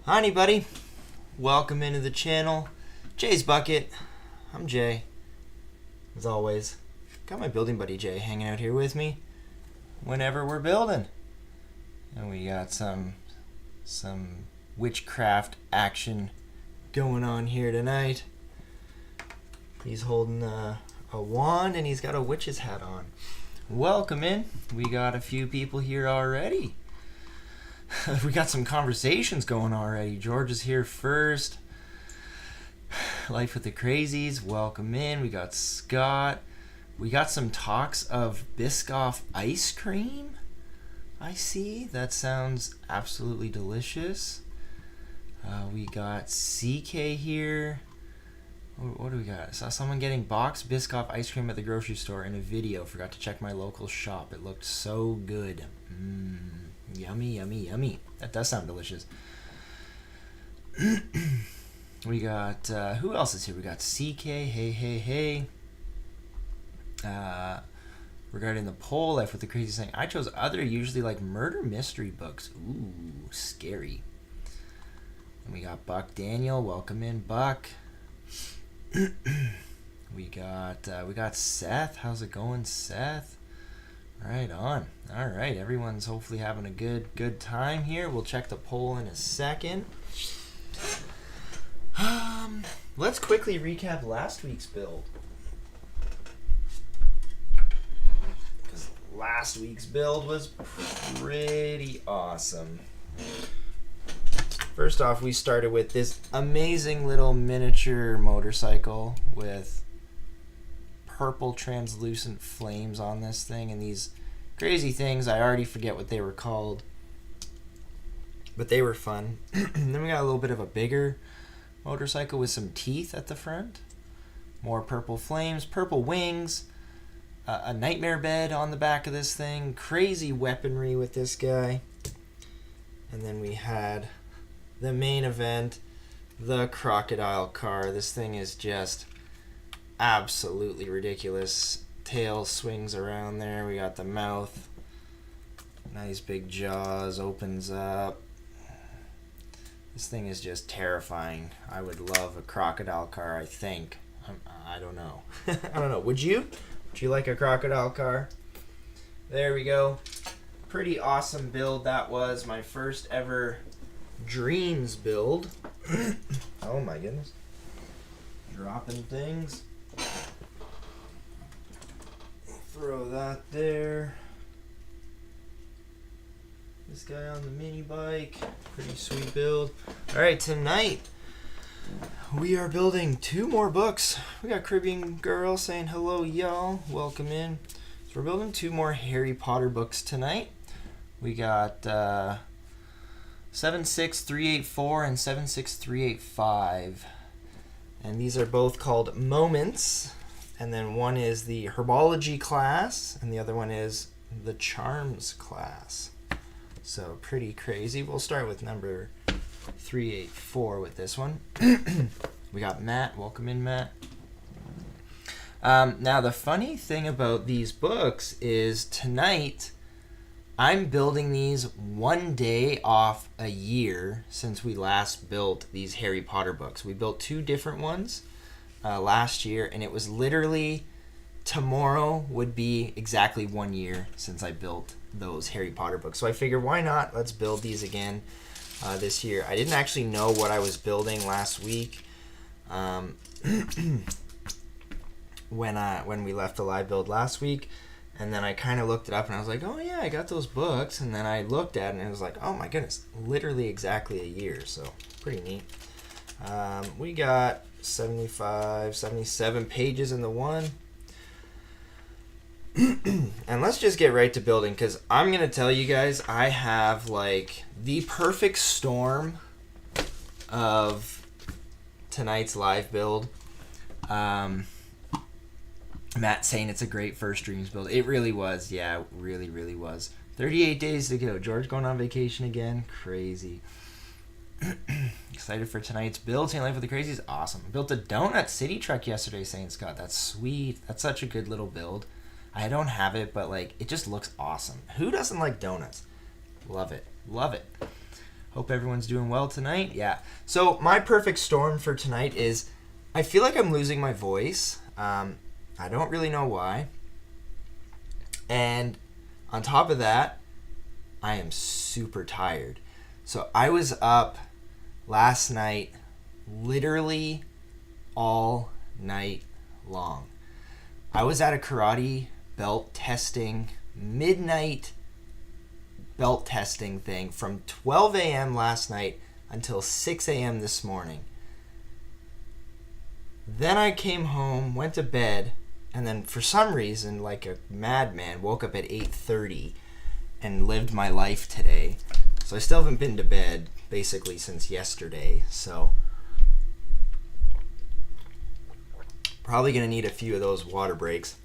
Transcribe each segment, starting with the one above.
Hi, buddy. Welcome into the channel. JaysBucket. I'm Jay. As always, got my building buddy Jay hanging out here with me whenever we're building. And we got some witchcraft action going on here tonight. He's holding a wand and he's got a witch's hat on. Welcome in. We got a few people here already. We got some conversations going already. George is here first. Life with the Crazies, welcome in. We got Scott. We got some talks of Biscoff ice cream. I see. That sounds absolutely delicious. We got CK here. What do we got? I saw someone getting boxed Biscoff ice cream at the grocery store in a video. Forgot to check my local shop. It looked so good. Yummy, yummy, yummy. That does sound delicious. We got, who else is here? We got CK, hey. Regarding the poll, Life with the Crazy saying, I chose other, usually like murder mystery books. Ooh, scary. And we got Buck Daniel. Welcome in, Buck. We got Seth. How's it going, Seth? Right on. All right, everyone's hopefully having a good time here. We'll check the poll in a second. Let's quickly recap last week's build. Because last week's build was pretty awesome. First off, we started with this amazing little miniature motorcycle with purple translucent flames on this thing and these crazy things. I already forget what they were called, but they were fun. Then we got a little bit of a bigger motorcycle with some teeth at the front, more purple flames, purple wings, a nightmare bed on the back of this thing, crazy weaponry with this guy. And then we had the main event, the crocodile car. This thing is just absolutely ridiculous. Tail swings around there. We got the mouth, nice big jaws, opens up. This thing is just terrifying. I would love a crocodile car, I think. I don't know. I don't know. Would you? Would you like a crocodile car? There we go. Pretty awesome build. That was my first ever Dreams build. Oh my goodness. Dropping things. Throw that there. This guy on the mini bike. Pretty sweet build. Alright, tonight we are building 2 more books. We got Caribbean Girl saying hello, y'all. Welcome in. So we're building 2 more Harry Potter books tonight. We got 76384 and 76385. And these are both called Moments. And then one is the Herbology class, and the other one is the Charms class. So pretty crazy. We'll start with number 384 with this one. We got Matt. Welcome in, Matt. Now, the funny thing about these books is tonight I'm building these 1 day off a year since we last built these Harry Potter books. We built 2 different ones last year, and it was literally tomorrow would be exactly 1 year since I built those Harry Potter books. So I figured, why not? Let's build these again this year. I didn't actually know what I was building last week when we left the live build last week. And then I kind of looked it up and I was like, oh yeah, I got those books. And then I looked at it and it was like, oh my goodness, literally exactly a year. So pretty neat. We got 75, 77 pages in the one. And let's just get right to building, because I'm going to tell you guys, I have like the perfect storm of tonight's live build. Matt saying it's a great first Dreams build. It really was. Yeah, it really, really was. 38 days to go. George going on vacation again. Crazy. Excited for tonight's build. Saying Life with the Crazies. Awesome. Built a donut city truck yesterday, saying Scott. That's sweet. That's such a good little build. I don't have it, but like it just looks awesome. Who doesn't like donuts? Love it. Love it. Hope everyone's doing well tonight. Yeah. So my perfect storm for tonight is I feel like I'm losing my voice. I don't really know why. And on top of that, I am super tired. So I was up last night literally all night long. I was at a karate belt testing, midnight belt testing thing from 12 a.m. last night until 6 a.m. this morning. Then I came home, went to bed, and then for some reason, like a madman, woke up at 8:30 and lived my life today. So I still haven't been to bed basically since yesterday. So probably going to need a few of those water breaks.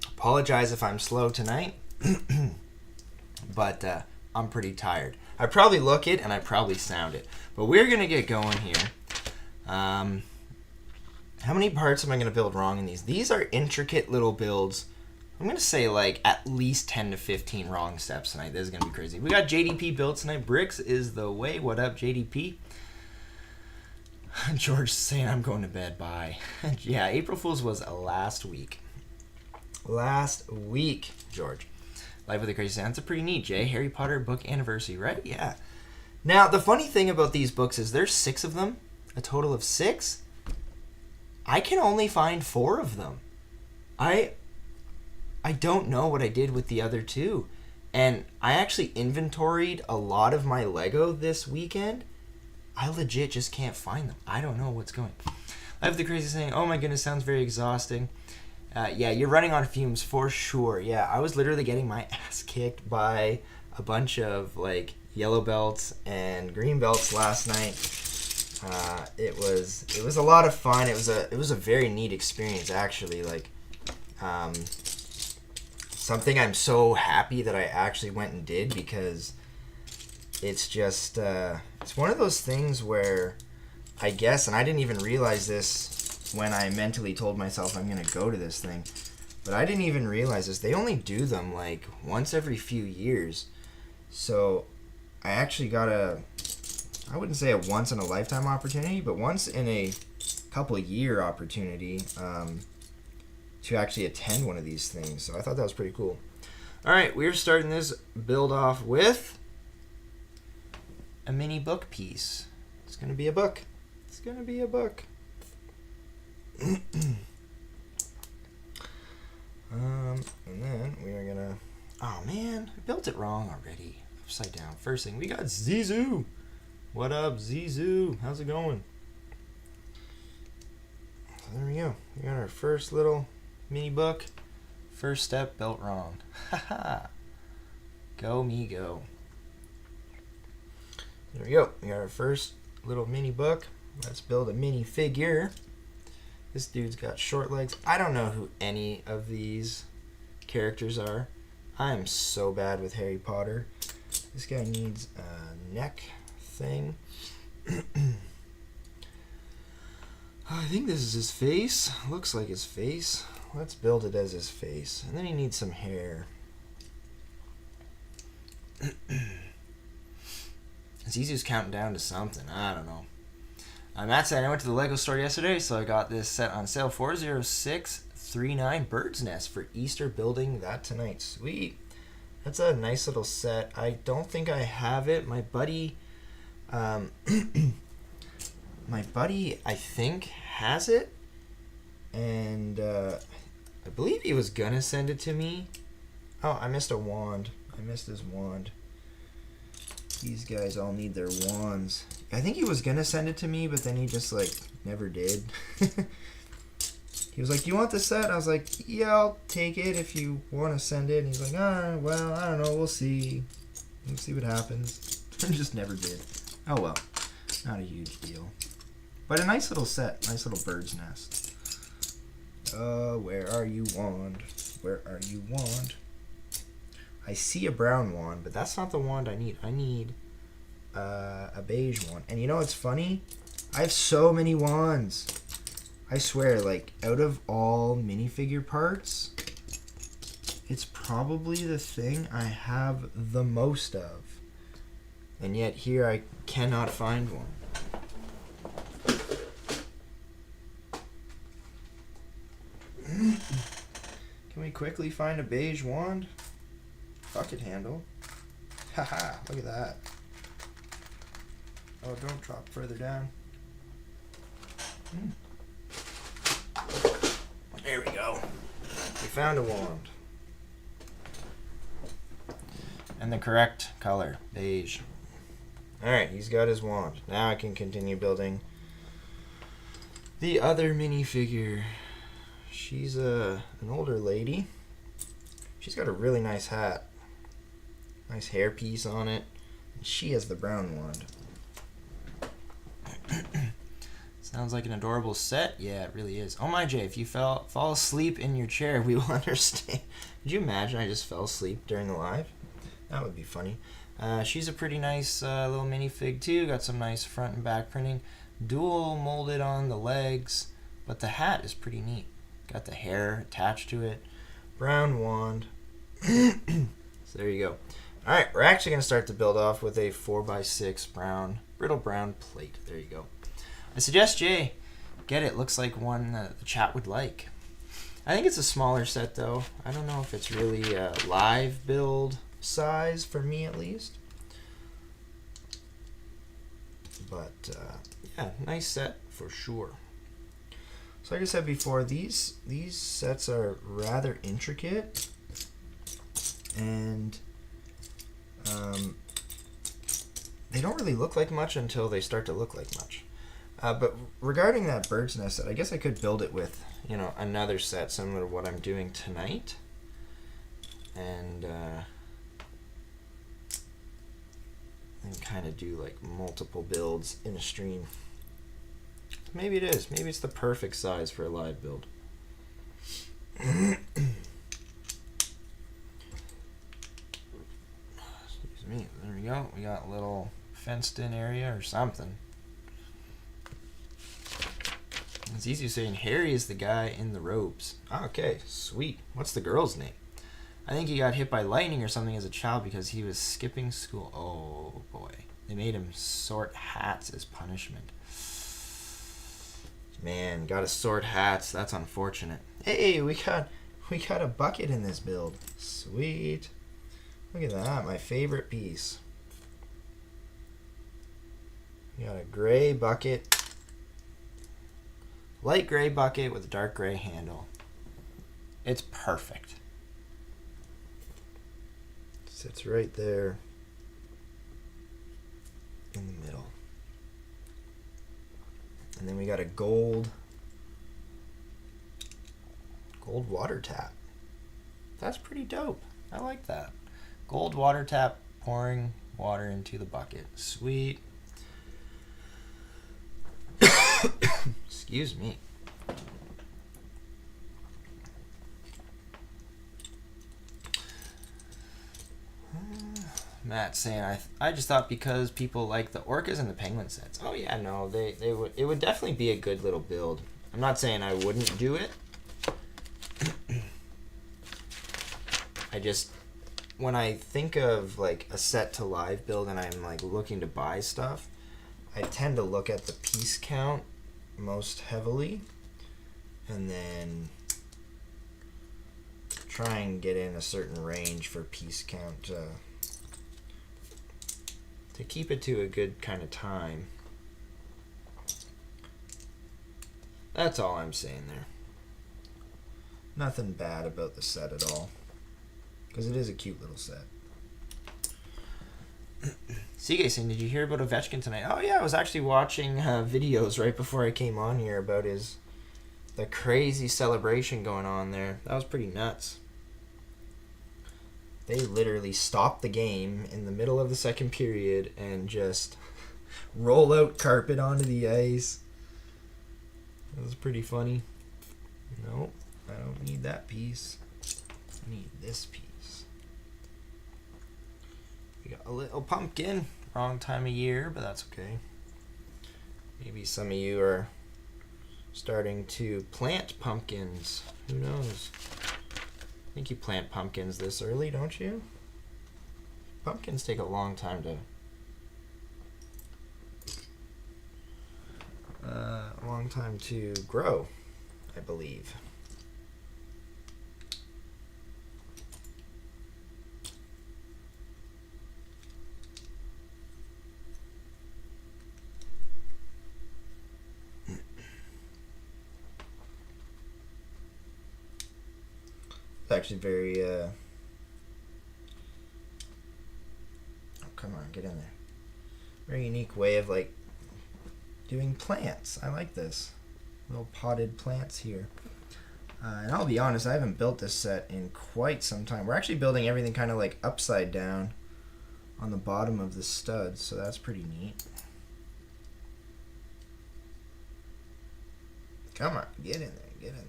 Apologize if I'm slow tonight. But I'm pretty tired. I probably look it and I probably sound it. But we're going to get going here. How many parts am I going to build wrong in these? These are intricate little builds. I'm going to say like at least 10 to 15 wrong steps tonight. This is going to be crazy. We got JDP built tonight. Bricks is the way. What up, JDP? George saying I'm going to bed. Bye. Yeah, April Fool's was last week. Last week, George. Live with a Crazy Sound. That's pretty neat, Jay. Harry Potter book anniversary, right? Yeah. Now, the funny thing about these books is there's 6 of them. A total of 6. I can only find 4 of them. I don't know what I did with the other 2. And I actually inventoried a lot of my Lego this weekend. I legit just can't find them. I don't know what's going on. Live with the Crazy saying, oh my goodness, sounds very exhausting. Yeah, you're running on fumes for sure. Yeah, I was literally getting my ass kicked by a bunch of like yellow belts and green belts last night. It was a lot of fun. It was a very neat experience actually. Like, something I'm so happy that I actually went and did because it's just it's one of those things where I guess, and I didn't even realize this when I mentally told myself I'm going to go to this thing. But I didn't even realize this. They only do them like once every few years. So I actually got I wouldn't say a once in a lifetime opportunity, but once in a couple year opportunity to actually attend one of these things. So I thought that was pretty cool. All right, we're starting this build off with a mini book piece. It's going to be a book. It's going to be a book. And then we are gonna. Oh man, I built it wrong already. Upside down. First thing, we got Zizou. What up, Zizou? How's it going? So there we go. We got our first little mini book. First step built wrong. Haha. Go me go. There we go. We got our first little mini book. Let's build a mini figure. This dude's got short legs. I don't know who any of these characters are. I am so bad with Harry Potter. This guy needs a neck thing. I think this is his face. Looks like his face. Let's build it as his face. And then he needs some hair. Zizou's counting down to something. I don't know. Matt said, I went to the Lego store yesterday, so I got this set on sale, 40639 Bird's Nest for Easter, building that tonight. Sweet. That's a nice little set. I don't think I have it. My buddy, I think, has it. And I believe he was going to send it to me. Oh, I missed a wand. I missed his wand. These guys all need their wands. I think he was going to send it to me, but then he just, like, never did. He was like, do you want the set? I was like, yeah, I'll take it if you want to send it. And he's like, well, I don't know. We'll see. We'll see what happens. Just never did. Oh, well. Not a huge deal. But a nice little set. Nice little bird's nest. Where are you, wand? Where are you, wand? I see a brown wand, but that's not the wand I need. I need a beige one. And you know what's funny? I have so many wands. I swear, like, out of all minifigure parts, it's probably the thing I have the most of. And yet here I cannot find one. Can we quickly find a beige wand? Bucket handle. Haha, look at that. Oh, don't drop further down. There we go. We found a wand. And the correct color, beige. Alright, he's got his wand. Now I can continue building the other minifigure. She's an older lady. She's got a really nice hat. Nice hairpiece on it. And she has the brown wand. Sounds like an adorable set. Yeah, it really is. Oh my, Jay, if you fall asleep in your chair, we will understand. Could you imagine I just fell asleep during the live? That would be funny. She's a pretty nice little minifig too. Got some nice front and back printing. Dual molded on the legs, but the hat is pretty neat. Got the hair attached to it. Brown wand. So there you go. Alright, we're actually going to start to build off with a 4x6 brown, brittle brown plate. There you go. I suggest, Jay, get it. Looks like one the chat would like. I think it's a smaller set, though. I don't know if it's really a live build size, for me at least. But, yeah, nice set for sure. So like I said before, these sets are rather intricate. And they don't really look like much until they start to look like much. But regarding that bird's nest set, I guess I could build it with, you know, another set similar to what I'm doing tonight. And kind of do like multiple builds in a stream. Maybe it is. Maybe it's the perfect size for a live build. Excuse me. There we go. We got a little fenced in area or something. It's easy saying Harry is the guy in the robes. Okay, sweet. What's the girl's name? I think he got hit by lightning or something as a child because he was skipping school. Oh boy. They made him sort hats as punishment. Man, gotta sort hats. That's unfortunate. Hey, we got a bucket in this build. Sweet. Look at that, my favorite piece. We got a gray bucket. Light gray bucket with a dark gray handle. It's perfect. Sits right there in the middle. And then we got a gold water tap. That's pretty dope. I like that. Gold water tap pouring water into the bucket. Sweet. Excuse me. Matt saying I just thought because people like the orcas and the penguin sets. Oh yeah, no, it would definitely be a good little build. I'm not saying I wouldn't do it. I just, when I think of like a set to live build and I'm like looking to buy stuff, I tend to look at the piece count most heavily and then try and get in a certain range for piece count to keep it to a good kind of time. That's all I'm saying there. Nothing bad about the set at all, because it is a cute little set. CK saying, did you hear about Ovechkin tonight? Oh yeah, I was actually watching videos right before I came on here about the crazy celebration going on there. That was pretty nuts. They literally stopped the game in the middle of the second period and just roll out carpet onto the ice. It was pretty funny. Nope, I don't need that piece. I need this piece. We got a little pumpkin. Wrong time of year, but that's okay. Maybe some of you are starting to plant pumpkins. Who knows? I think you plant pumpkins this early, don't you? Pumpkins take a long time to a long time to grow, I believe. It's actually very, oh, come on, get in there. Very unique way of like doing plants. I like this. Little potted plants here. And I'll be honest, I haven't built this set in quite some time. We're actually building everything kind of like upside down on the bottom of the studs, so that's pretty neat. Come on, get in there, get in there.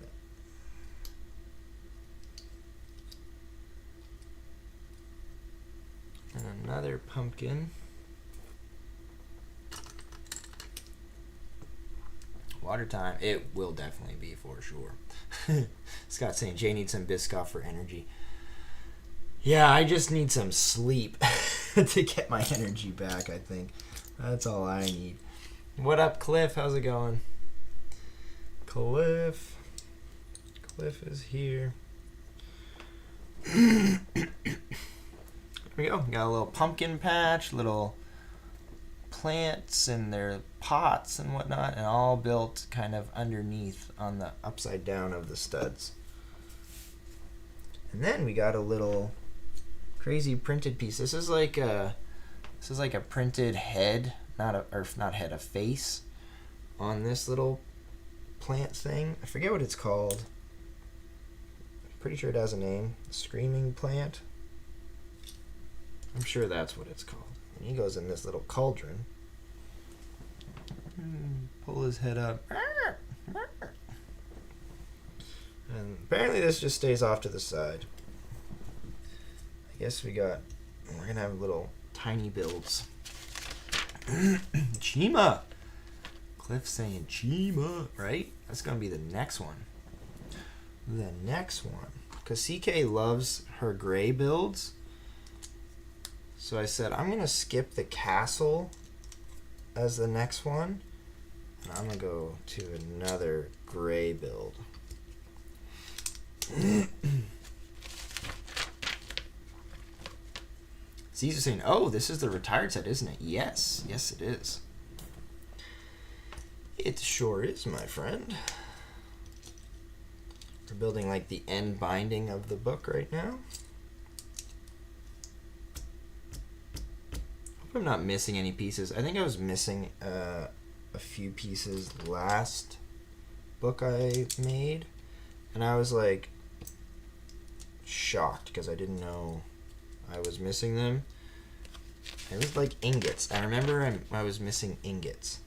And another pumpkin. Water time. It will definitely be for sure. Scott saying Jay needs some Biscoff for energy. Yeah, I just need some sleep to get my energy back, I think. That's all I need. What up, Cliff? How's it going? Cliff. Cliff is here. Here we go. Got a little pumpkin patch, little plants in their pots and whatnot, and all built kind of underneath on the upside down of the studs. And then we got a little crazy printed piece. This is like a printed head, a face on this little plant thing. I forget what it's called. I'm pretty sure it has a name. Screaming plant. I'm sure that's what it's called. And he goes in this little cauldron. Pull his head up. And apparently this just stays off to the side. I guess we're gonna have little tiny builds. Chima! Cliff saying Chima, right? That's gonna be the next one. The next one. Because CK loves her gray builds. So I said, I'm going to skip the castle as the next one. And I'm going to go to another gray build. Caesar saying, oh, this is the retired set, isn't it? Yes. Yes, it is. It sure is, my friend. We're building like the end binding of the book right now. Hope I'm not missing any pieces. I think I was missing a few pieces last book I made, and I was like shocked because I didn't know I was missing them. It was like ingots. I remember I was missing ingots.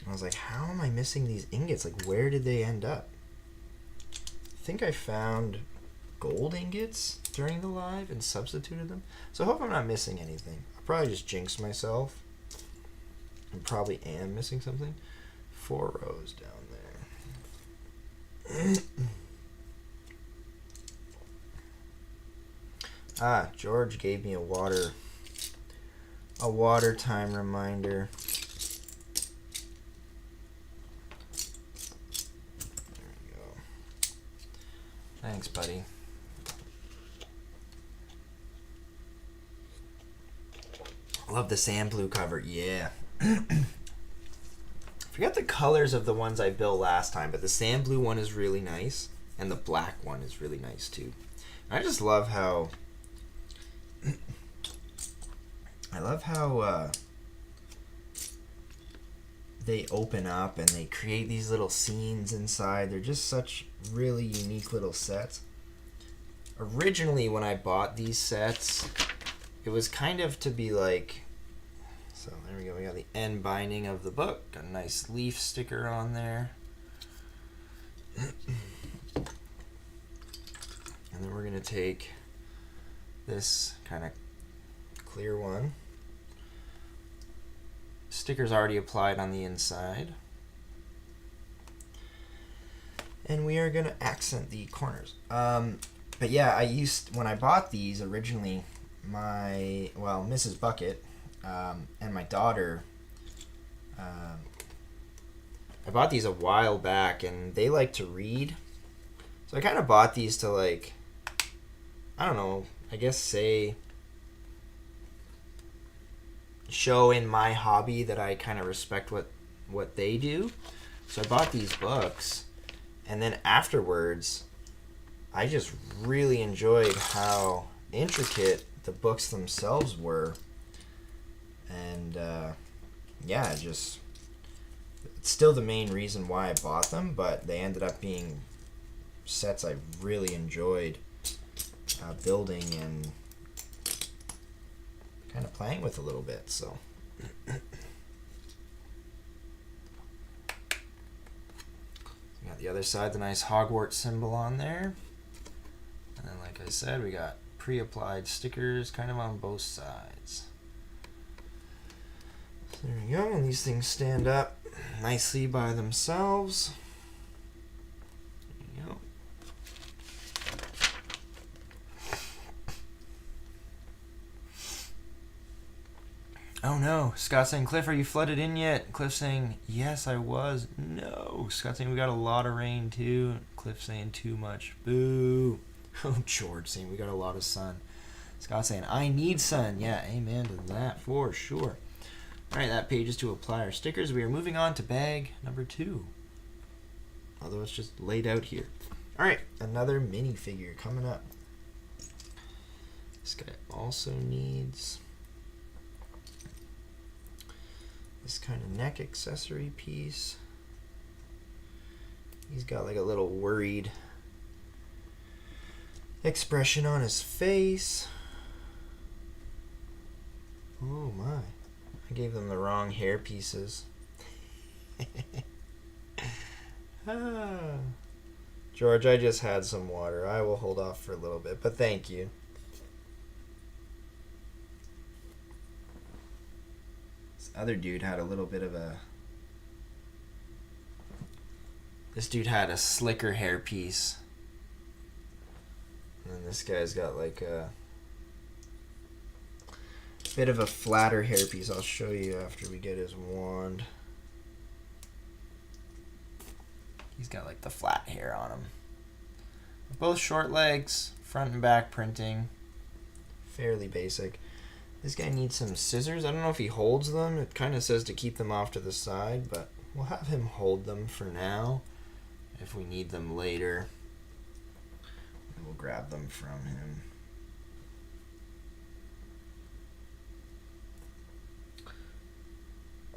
I was like, how am I missing these ingots? Like, where did they end up? I think I found gold ingots during the live and substituted them. So I hope I'm not missing anything. I'll probably just jinx myself. I probably am missing something. 4 rows down there. George gave me a water time reminder. There we go. Thanks, buddy. Love the sand blue cover. Yeah. Forget the colors of the ones I built last time, but the sand blue one is really nice, and the black one is really nice too. I just love how they open up and they create these little scenes inside. They're just such really unique little sets. Originally, when I bought these sets, it was kind of to be like, so there we go, we got the end binding of the book, got a nice leaf sticker on there. And then we're gonna take this kind of clear one. Sticker's already applied on the inside. And we are gonna accent the corners. But yeah, when I bought these originally, Mrs. Bucket and my daughter I bought these a while back, and they like to read. So I kind of bought these to, like, I don't know, I guess show in my hobby that I kind of respect what they do. So I bought these books, and then afterwards, I just really enjoyed how intricate the books themselves were. And yeah, it's still the main reason why I bought them, but they ended up being sets I really enjoyed building and kind of playing with a little bit. So we got the other side, the nice Hogwarts symbol on there, and then like I said, we got pre-applied stickers kind of on both sides. So there we go, and these things stand up nicely by themselves. There you go. Oh no, Scott saying, Cliff, are you flooded in yet? Cliff saying, yes, I was. No. Scott saying, we got a lot of rain too. Cliff saying, too much. Boo. Oh, George saying, we got a lot of sun. Scott saying, I need sun. Yeah, amen to that for sure. All right, that page is to apply our stickers. We are moving on to bag number 2. Although it's just laid out here. All right, another minifigure coming up. This guy also needs this kind of neck accessory piece. He's got like a little worried expression on his face. Oh my. I gave them the wrong hair pieces. George, I just had some water. I will hold off for a little bit, but thank you. This other dude had a little bit of a... This dude had a slicker hair piece. And then this guy's got like a bit of a flatter hairpiece. I'll show you after we get his wand. He's got like the flat hair on him. Both short legs, front and back printing. Fairly basic. This guy needs some scissors. I don't know if he holds them. It kind of says to keep them off to the side, but we'll have him hold them for now. If we need them later, we'll grab them from him.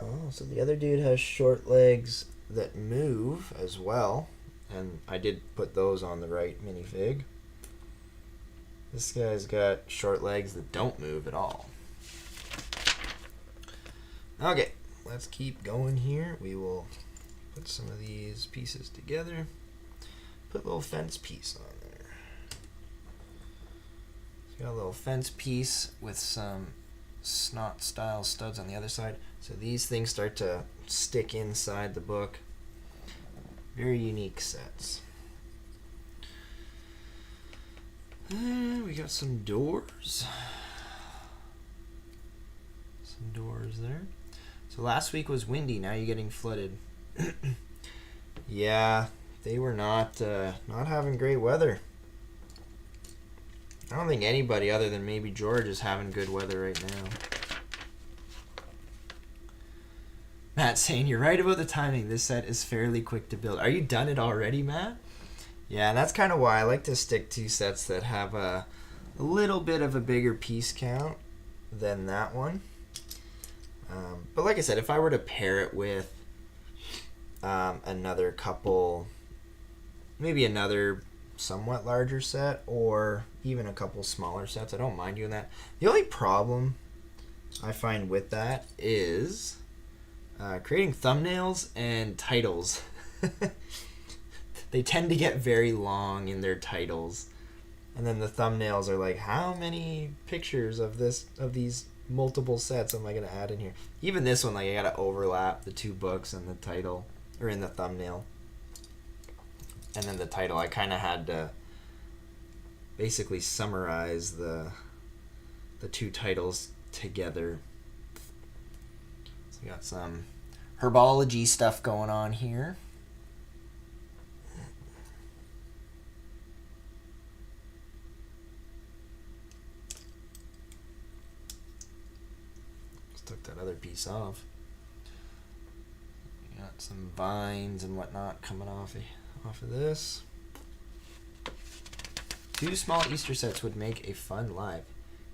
Oh, so the other dude has short legs that move as well, and I did put those on the right minifig. This guy's got short legs that don't move at all. Okay, let's keep going here. We will put some of these pieces together. Put a little fence piece on there. So got a little fence piece with some snot style studs on the other side. So these things start to stick inside the book. Very unique sets. And we got some doors. Some doors there. So last week was windy, now you're getting flooded. Yeah, they were not having great weather. I don't think anybody other than maybe George is having good weather right now. Matt saying, you're right about the timing. This set is fairly quick to build. Are you done it already, Matt? Yeah, and that's kind of why I like to stick to sets that have a little bit of a bigger piece count than that one. But like I said, if I were to pair it with another couple, maybe another somewhat larger set, or even a couple smaller sets, I don't mind doing that. The only problem I find with that is creating thumbnails and titles. They tend to get very long in their titles, and then the thumbnails are like, how many pictures of these multiple sets am I going to add in here? Even this one, like, I got to overlap the two books and the title, or in the thumbnail. And then the title, I kind of had to basically summarize the two titles together. So we got some Herbology stuff going on here. Just took that other piece off. We got some vines and whatnot coming off of this. 2 small Easter sets would make a fun live.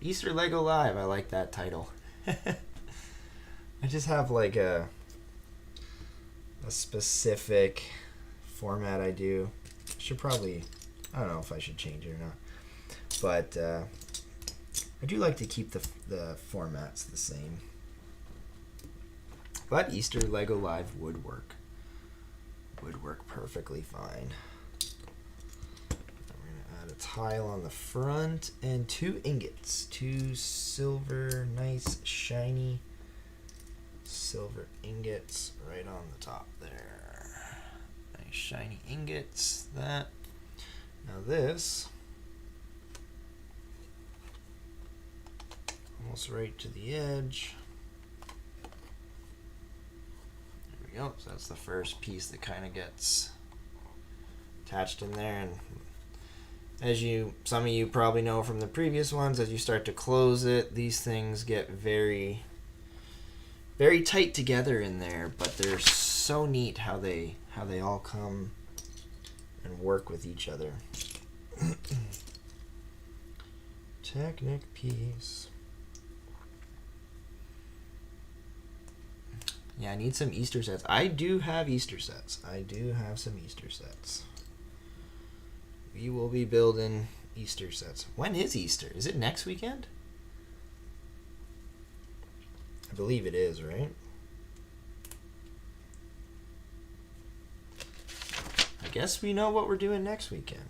Easter Lego Live, I like that title. I just have like a specific format I do. Should probably, I don't know if I should change it or not. But I do like to keep the formats the same. But Easter Lego Live would work. Would work perfectly fine. A tile on the front and 2 ingots, 2 silver, nice shiny silver ingots right on the top there. Nice shiny ingots. That. Now this, almost right to the edge. There we go. So that's the first piece that kind of gets attached in there. And as some of you probably know from the previous ones, as you start to close it, these things get very, very tight together in there. But they're so neat how they all come and work with each other. Technic piece. Yeah, I need some Easter sets. I do have Easter sets. I do have some Easter sets. We will be building Easter sets. When is Easter? Is it next weekend? I believe it is, right? I guess we know what we're doing next weekend.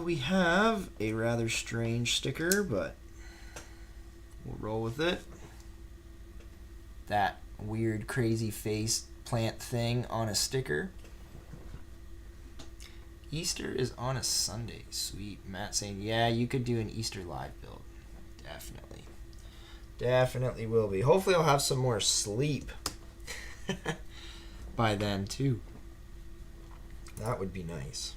We have a rather strange sticker, but we'll roll with it. That weird, crazy face plant thing on a sticker. Easter is on a Sunday. Sweet. Matt saying, yeah, you could do an Easter live build. Definitely. Definitely will be. Hopefully I'll have some more sleep by then, too. That would be nice.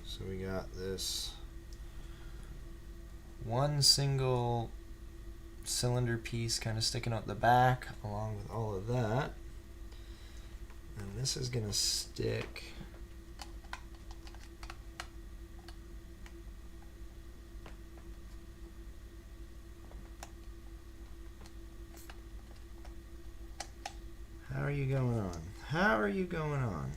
So we got this one single cylinder piece kind of sticking out the back along with all of that. And this is going to stick How are you going on? How are you going on?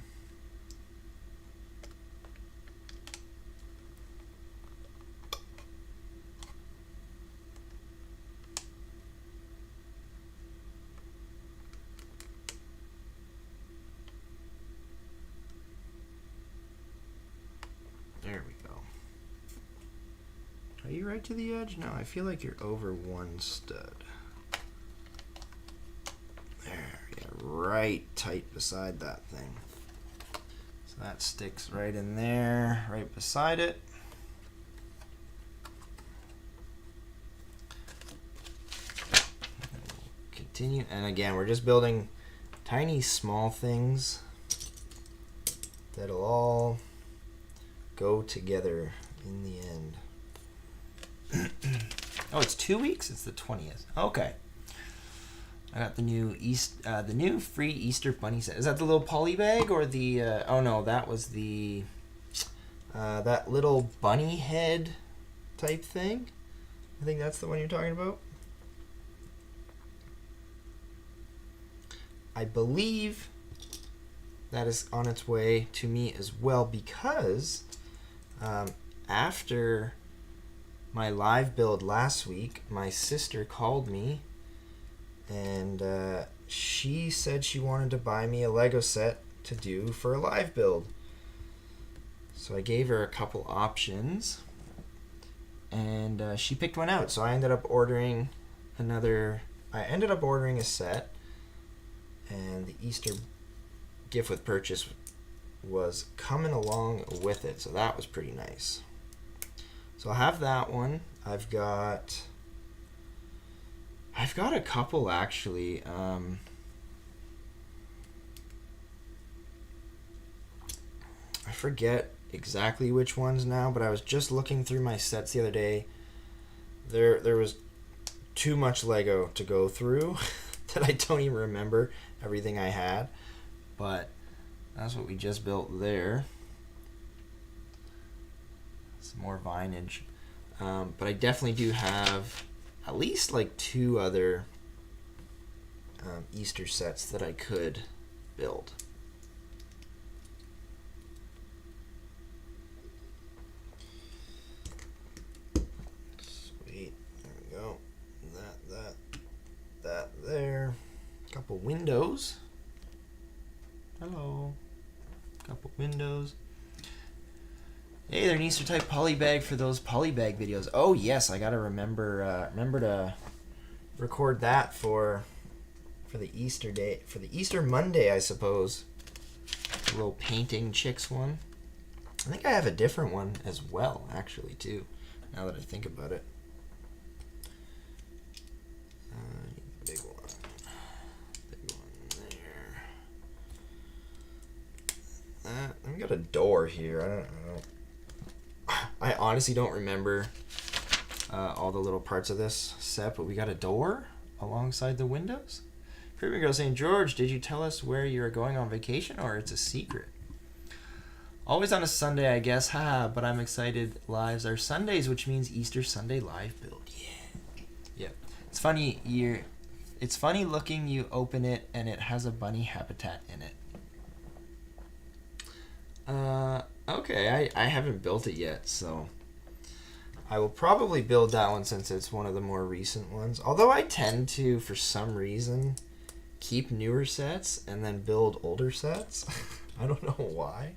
There we go. Are you right to the edge? No, I feel like you're over one stud. There, yeah, right tight beside that thing. So that sticks right in there, right beside it. Continue, and again, we're just building tiny, small things that'll all go together in the end. Oh, it's 2 weeks? It's the 20th. Okay. I got the new free Easter bunny set. Is that the little poly bag or the oh no, that was the that little bunny head type thing? I think that's the one you're talking about. I believe that is on its way to me as well, because after my live build last week, my sister called me and she said she wanted to buy me a Lego set to do for a live build. So I gave her a couple options and she picked one out. So I ended up ordering a set. and the Easter gift with purchase was coming along with it, so that was pretty nice. So I have that one. I've got a couple actually. I forget exactly which ones now, but I was just looking through my sets the other day. There was too much Lego to go through that I don't even remember everything I had, but that's what we just built there. Some more vinage. But I definitely do have at least like 2 other Easter sets that I could build. Sweet. There we go. That there. Couple windows. Hello. Couple windows. Hey, they're an Easter type poly bag for those poly bag videos. Oh yes, I gotta remember to record that for the Easter day, for the Easter Monday, I suppose. A little painting chicks one. I think I have a different one as well, actually, too. Now that I think about it. Big one. Big one there. I've got a door here. I honestly don't remember all the little parts of this set, but we got a door alongside the windows. Creepy Girl saying, George, did you tell us where you're going on vacation, or it's a secret? Always on a Sunday, I guess. Haha, but I'm excited. Lives are Sundays, which means Easter Sunday live build. Yeah. Yep. It's funny. It's funny looking. You open it and it has a bunny habitat in it. Okay, I haven't built it yet, so I will probably build that one since it's one of the more recent ones. Although I tend to, for some reason, keep newer sets and then build older sets. I don't know why.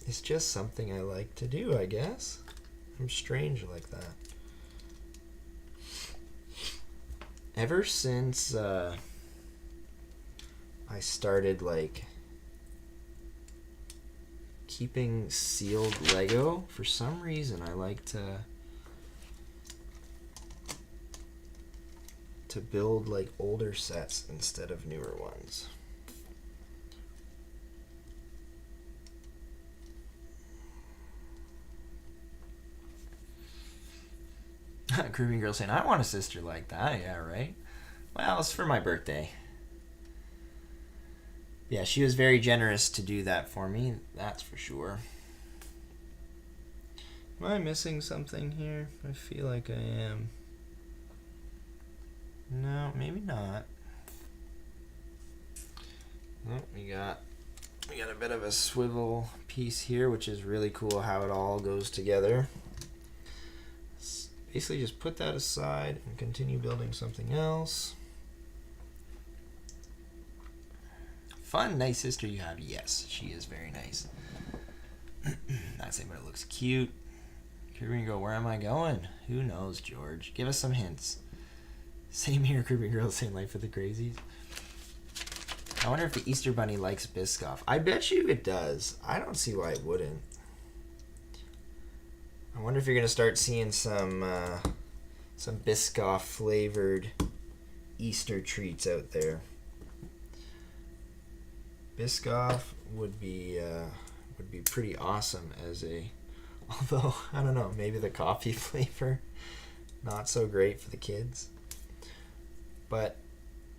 It's just something I like to do, I guess. I'm strange like that. Ever since I started like keeping sealed Lego, for some reason I like to build like older sets instead of newer ones. Grooving Girl saying, I want a sister like that. Yeah, right? Well, it's for my birthday. Yeah, she was very generous to do that for me. That's for sure. Am I missing something here? I feel like I am. No, maybe not. Oh, we got a bit of a swivel piece here, which is really cool how it all goes together. Basically just put that aside and continue building something else. Fun, nice sister you have. Yes, she is very nice. Not saying, but it looks cute. Here we go. Where am I going? Who knows, George? Give us some hints. Same here, Creepy Girl saying Life for the Crazies. I wonder if the Easter Bunny likes Biscoff. I bet you it does. I don't see why it wouldn't. I wonder if you're going to start seeing some Biscoff flavored Easter treats out there. Biscoff would be pretty awesome as a, although I don't know, maybe the coffee flavor not so great for the kids. But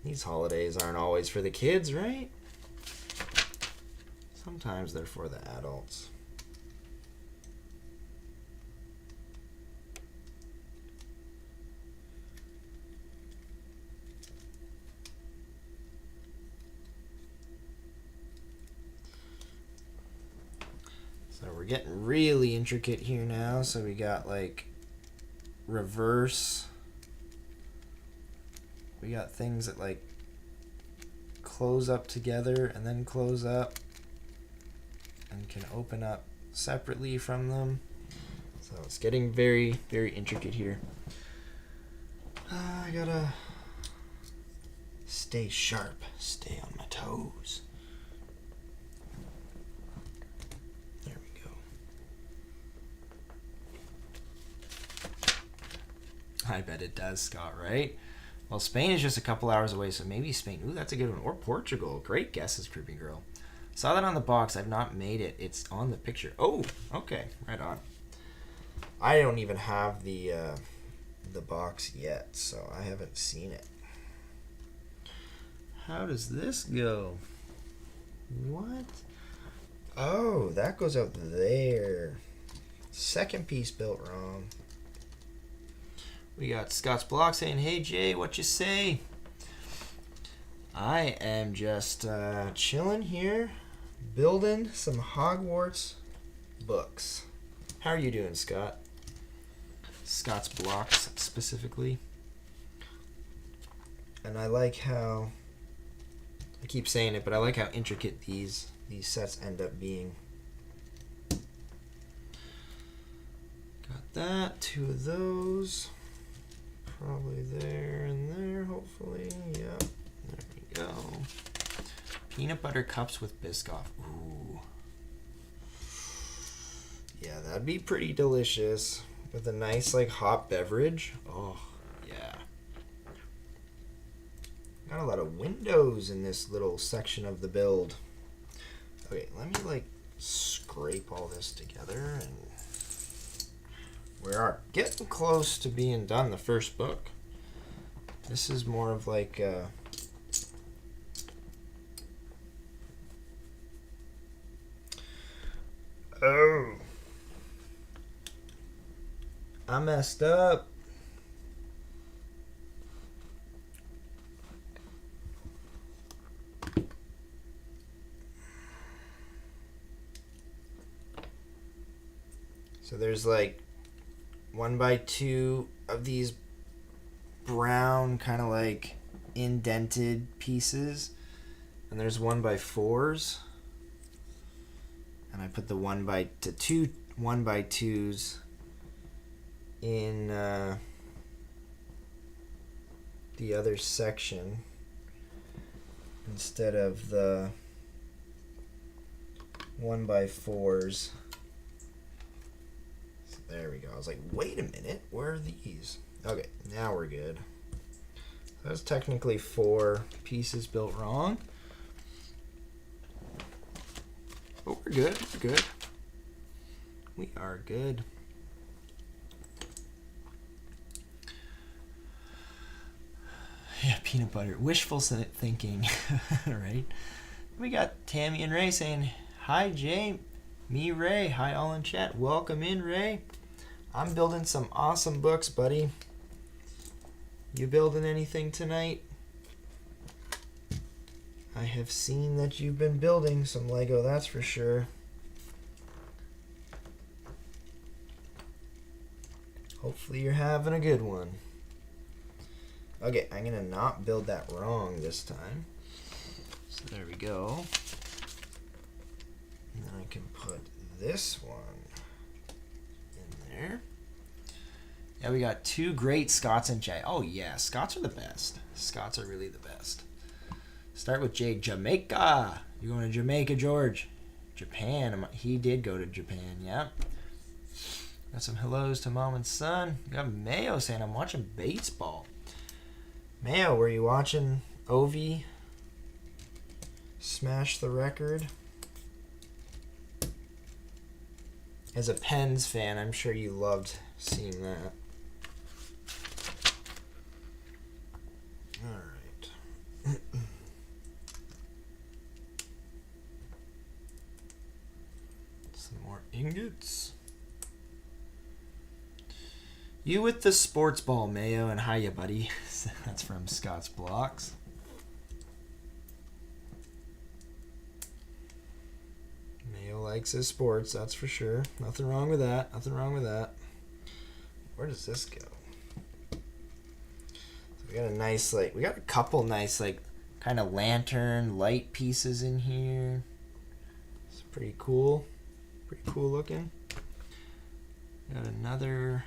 these holidays aren't always for the kids, right? Sometimes they're for the adults. So we're getting really intricate here now. So we got like reverse. We got things that like close up together and then close up and can open up separately from them. So it's getting very, very intricate here. I gotta Stay sharp. Stay on my toes. There we go. I bet it does, Scott, right? Well, Spain is just a couple hours away, so maybe Spain. Ooh, that's a good one. Or Portugal. Great guesses, Creepy Girl. Saw that on the box. I've not made it. It's on the picture. Oh, okay. Right on. I don't even have the box yet, so I haven't seen it. How does this go? What? Oh, that goes out there. Second piece built wrong. We got Scott's Block saying, hey Jay, what you say? I am just chilling here, building some Hogwarts books. How are you doing, Scott? Scott's Blocks specifically. And I like how, I keep saying it, but I like how intricate these sets end up being. Got that, 2 of those. Probably there and there, hopefully. Yep, there we go. Peanut butter cups with Biscoff. Ooh. Yeah, that'd be pretty delicious. With a nice, like, hot beverage. Oh, yeah. Got a lot of windows in this little section of the build. Okay, let me, like, scrape all this together and we are getting close to being done the first book. This is more of like oh, I messed up. So there's like 1x2 of these brown kind of like indented pieces, and there's 1x4s, and I put the 1x2s in the other section instead of the 1x4s. There we go. I was like, wait a minute, where are these? Okay, now we're good. That's technically 4 pieces built wrong. But we're good, we're good. We are good. Yeah, peanut butter. Wishful thinking, right? We got Tammy and Ray saying, hi, Jay. Me, Ray. Hi, all in chat. Welcome in, Ray. I'm building some awesome books, buddy. You building anything tonight? I have seen that you've been building some Lego, that's for sure. Hopefully you're having a good one. Okay, I'm gonna not build that wrong this time. So there we go. And then I can put this one in there. Yeah, we got 2 great Scots and Jay. Oh yeah, Scots are the best. Scots are really the best. Start with Jay. Jamaica. You're going to Jamaica, George. Japan. He did go to Japan, yeah. Got some hellos to mom and son. We got Mayo saying, I'm watching baseball. Mayo, were you watching Ovi smash the record? As a Pens fan, I'm sure you loved seeing that. All right. Some more ingots. You with the sports ball, Mayo, and hiya, buddy. That's from Scott's Blocks. Mayo likes his sports, that's for sure. Nothing wrong with that. Nothing wrong with that. Where does this go? So we got a nice, like, we got a couple nice, like, kind of lantern light pieces in here. It's pretty cool. Pretty cool looking. Got another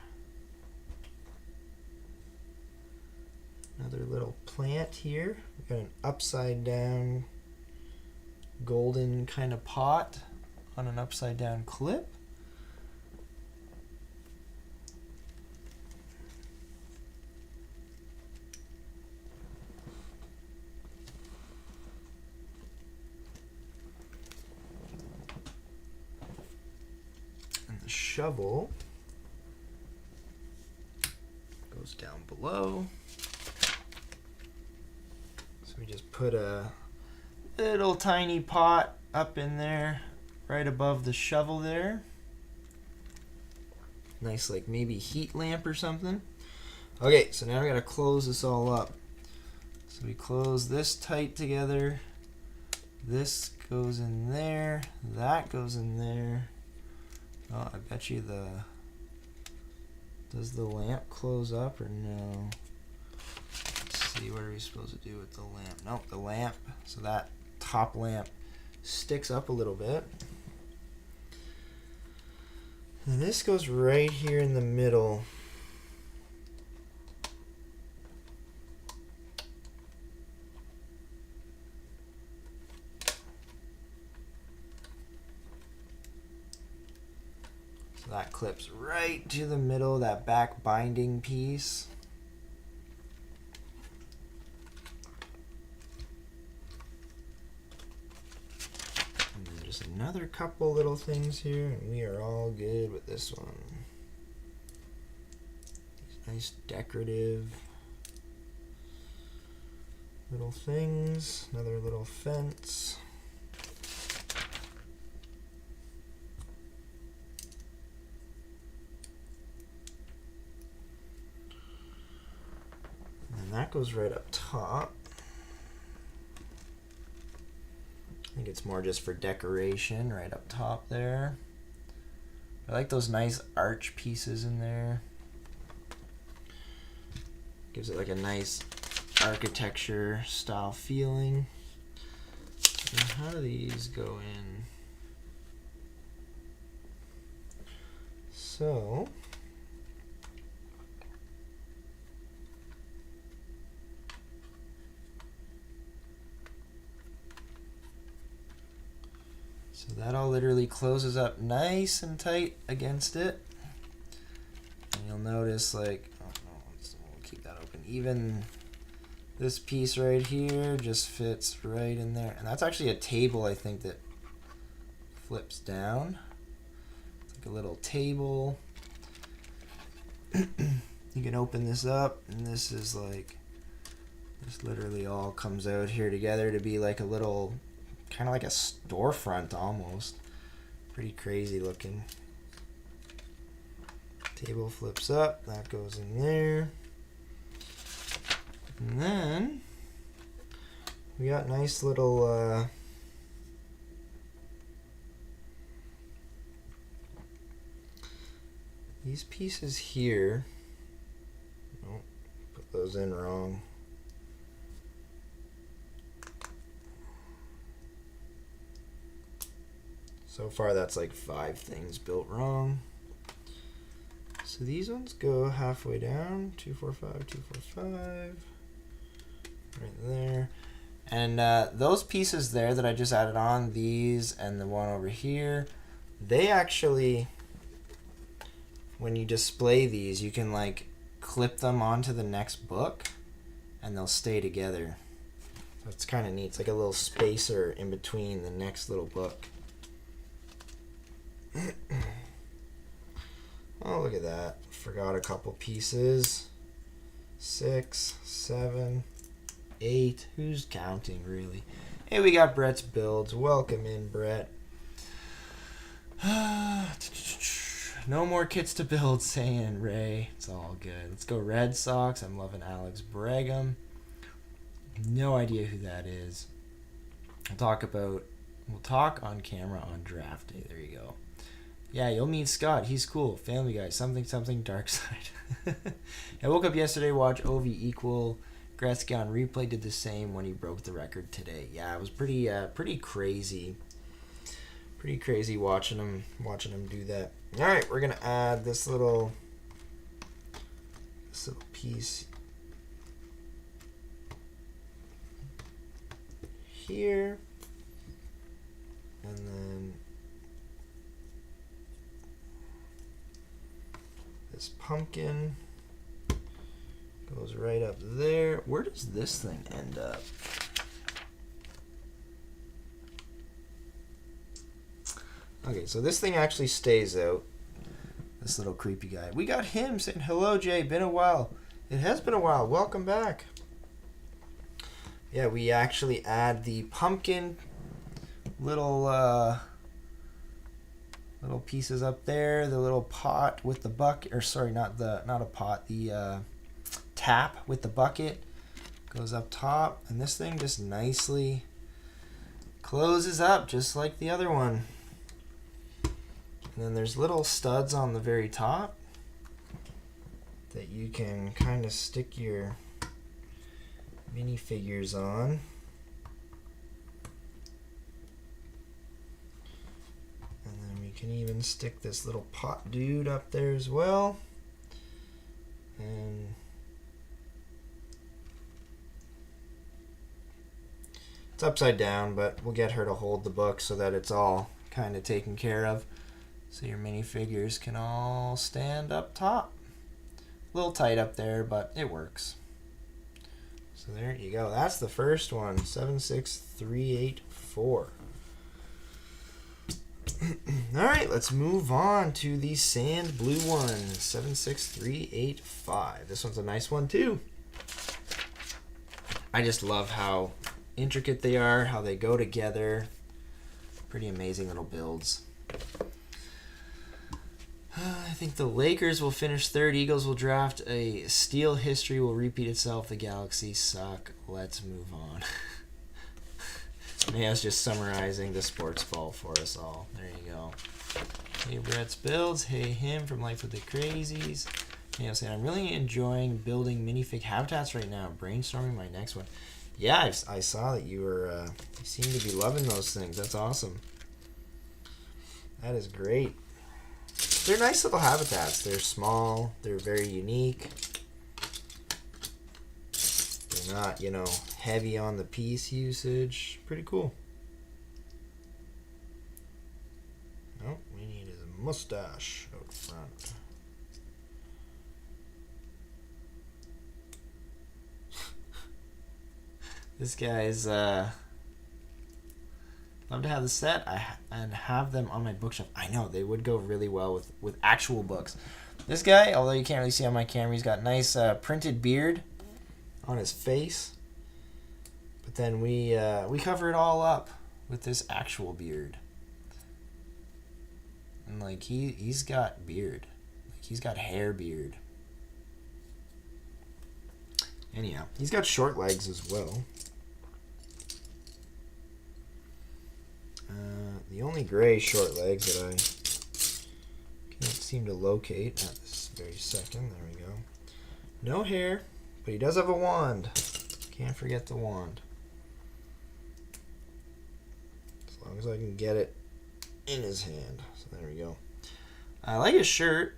Another little plant here. We've got an upside down golden kind of pot on an upside down clip. And the shovel goes down below. So we just put a little tiny pot up in there, right above the shovel there. Nice, like maybe heat lamp or something. Okay, so now we gotta close this all up. So we close this tight together. This goes in there. That goes in there. Oh, I bet you does the lamp close up or no? Let's see, what are we supposed to do with the lamp? Nope, the lamp. So that top lamp sticks up a little bit. And this goes right here in the middle. So that clips right to the middle, that back binding piece. And then just another couple little things here, and we are all good with this one. These nice decorative little things, another little fence. That goes right up top. I think it's more just for decoration right up top there. I like those nice arch pieces in there. Gives it like a nice architecture style feeling. And how do these go in? So that all literally closes up nice and tight against it. And you'll notice, like, oh no, we'll keep that open. Even this piece right here just fits right in there. And that's actually a table, I think, that flips down. It's like a little table. You can open this up, and this is like, this literally all comes out here together to be like a little, kind of like a storefront almost. Pretty crazy looking. Table flips up, that goes in there. And then we got nice little these pieces here. Oh, put those in wrong. So far that's like 5 things built wrong. So these ones go halfway down, 2, 4, 5, 2, 4, 5, right there. And those pieces there that I just added on, these and the one over here, they actually, when you display these, you can like clip them onto the next book and they'll stay together. So it's kind of neat. It's like a little spacer in between the next little book. Oh, look at that. Forgot a couple pieces. 6, 7, 8. Who's counting, really? Hey, we got Brett's builds. Welcome in, Brett. No more kits to build, saying Ray. It's all good. Let's go Red Sox. I'm loving Alex Brigham. No idea who that is. We'll talk on camera on draft day. There you go. Yeah, you'll meet Scott. He's cool. Family Guy. Something, something, dark side. I woke up yesterday, watched OV equal. Gretzky on replay did the same when he broke the record today. Yeah, it was pretty crazy. Pretty crazy watching him do that. All right, we're gonna add this little piece here. And then this pumpkin goes right up there. Where does this thing end up? Okay, so this thing actually stays out. This little creepy guy. We got him saying, hello, Jay. Been a while. It has been a while. Welcome back. Yeah, we actually add the pumpkin little little pieces up there. The little pot with the bucket, or sorry, not a pot. The tap with the bucket goes up top, and this thing just nicely closes up just like the other one. And then there's little studs on the very top that you can kind of stick your minifigures on. And then we can even stick this little pot dude up there as well. And it's upside down, but we'll get her to hold the book so that it's all kind of taken care of. So your minifigures can all stand up top. A little tight up there, but it works. So there you go. That's the first one, 76384. All right, let's move on to the sand blue one, 76385. This one's a nice one too. I just love how intricate they are, how they go together. Pretty amazing little builds. I think the Lakers will finish third. Eagles will draft a steal. History will repeat itself. The Galaxy suck. Let's move on. Mayo's just summarizing the sports ball for us all. There you go. Hey, Brett's builds. Hey, him from Life with the Crazies. Mayo saying, I'm really enjoying building minifig habitats right now. Brainstorming my next one. Yeah, I saw that you were. You seem to be loving those things. That's awesome. That is great. They're nice little habitats. They're small. They're very unique. They're not, you know, heavy on the piece usage. Pretty cool. Oh, we need his mustache out front. This guy's love to have the set and have them on my bookshelf. I know they would go really well with actual books. This guy, although you can't really see on my camera, he's got nice printed beard on his face. But then we cover it all up with this actual beard. And like he's got beard. Like he's got hair beard. Anyhow, he's got short legs as well. The only gray short legs that I can't seem to locate at this very second. There we go. No hair, but he does have a wand. Can't forget the wand. As long as I can get it in his hand. So there we go. I like his shirt.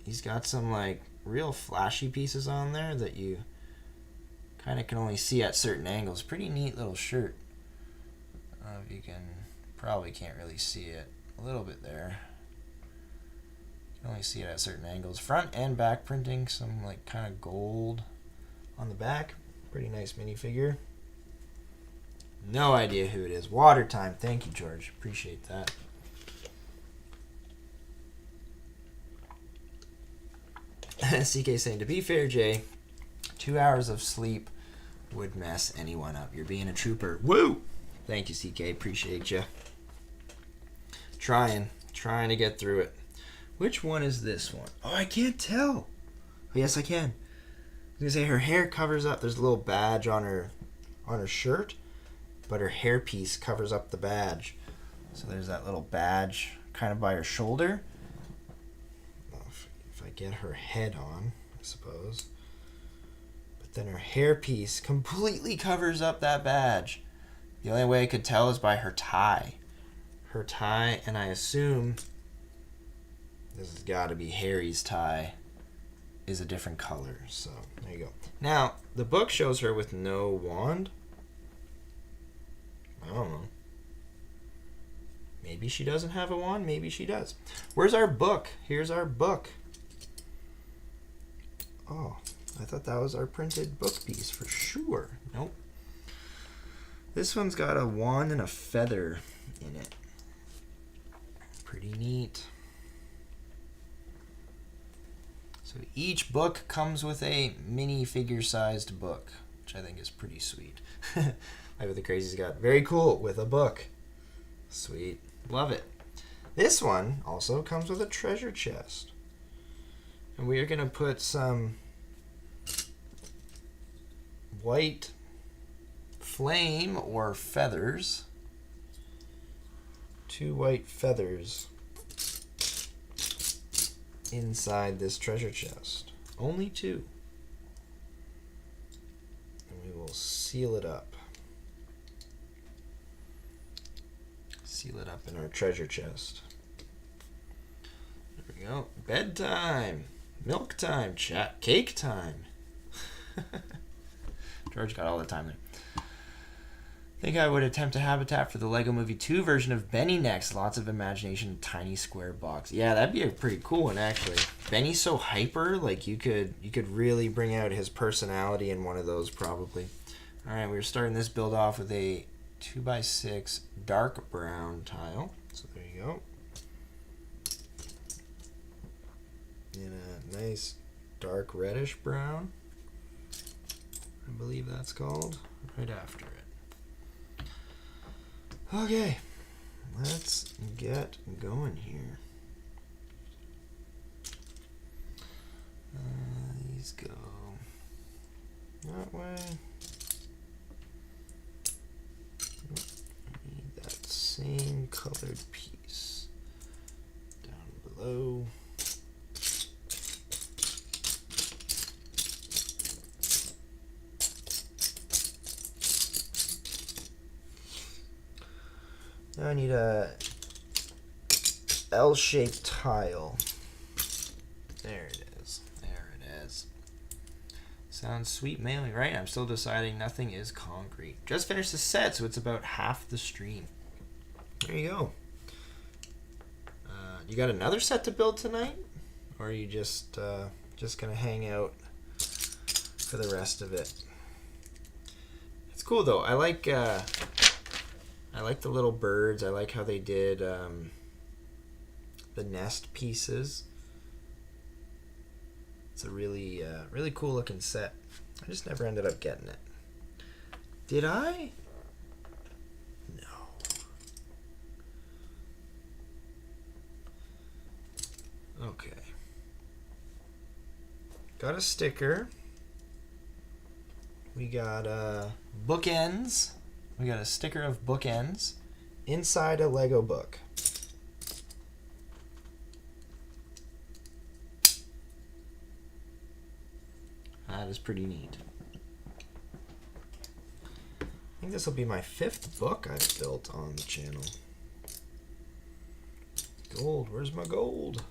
He's got some like real flashy pieces on there that you kind of can only see at certain angles. Pretty neat little shirt. If you probably can't really see it a little bit there. You can only see it at certain angles. Front and back printing, some like kind of gold on the back. Pretty nice minifigure. No idea who it is. Water time. Thank you, George. Appreciate that. CK saying, to be fair, Jay, 2 hours of sleep would mess anyone up. You're being a trooper. Woo! Thank you, CK. Appreciate you. Trying to get through it. Which one is this one? Oh, I can't tell. Oh, yes, I can. I was gonna say her hair covers up. There's a little badge on her shirt, but her hairpiece covers up the badge. So there's that little badge kind of by her shoulder. Well, if I get her head on, I suppose. But then her hairpiece completely covers up that badge. The only way I could tell is by her tie. Her tie, and I assume this has got to be Harry's tie, is a different color. So there you go. Now, the book shows her with no wand. I don't know. Maybe she doesn't have a wand. Maybe she does. Where's our book? Here's our book. Oh, I thought that was our printed book piece for sure. Nope. This one's got a wand and a feather in it. Pretty neat. So each book comes with a mini figure-sized book, which I think is pretty sweet. Like what the Crazy's got. Very cool with a book. Sweet. Love it. This one also comes with a treasure chest. And we are going to put some white flame or feathers. 2 white feathers inside this treasure chest. Only 2. And we will seal it up. Seal it up in our treasure chest. There we go. Bedtime. Milk time. Chat. Cake time. George got all the time there. I think I would attempt a habitat for the Lego Movie 2 version of Benny next. Lots of imagination, tiny square box. Yeah, that'd be a pretty cool one, actually. Benny's so hyper, like you could really bring out his personality in one of those, probably. All right, we're starting this build off with a 2x6 dark brown tile. So there you go. And a nice dark reddish brown, I believe that's called, right after it. Okay, let's get going here. These go that way. I need that same colored piece down below. Now I need a L-shaped tile. There it is. There it is. Sounds sweet mainly, right? I'm still deciding. Nothing is concrete. Just finished the set, so it's about half the stream. There you go. You got another set to build tonight? Or are you just gonna hang out for the rest of it? It's cool though. I like the little birds. I like how they did the nest pieces. It's a really really cool looking set. I just never ended up getting it. Did I? No. Okay. Got a sticker. We got bookends. We got a sticker of bookends inside a Lego book. That is pretty neat. I think this will be my 5th book I've built on the channel. Gold, where's my gold?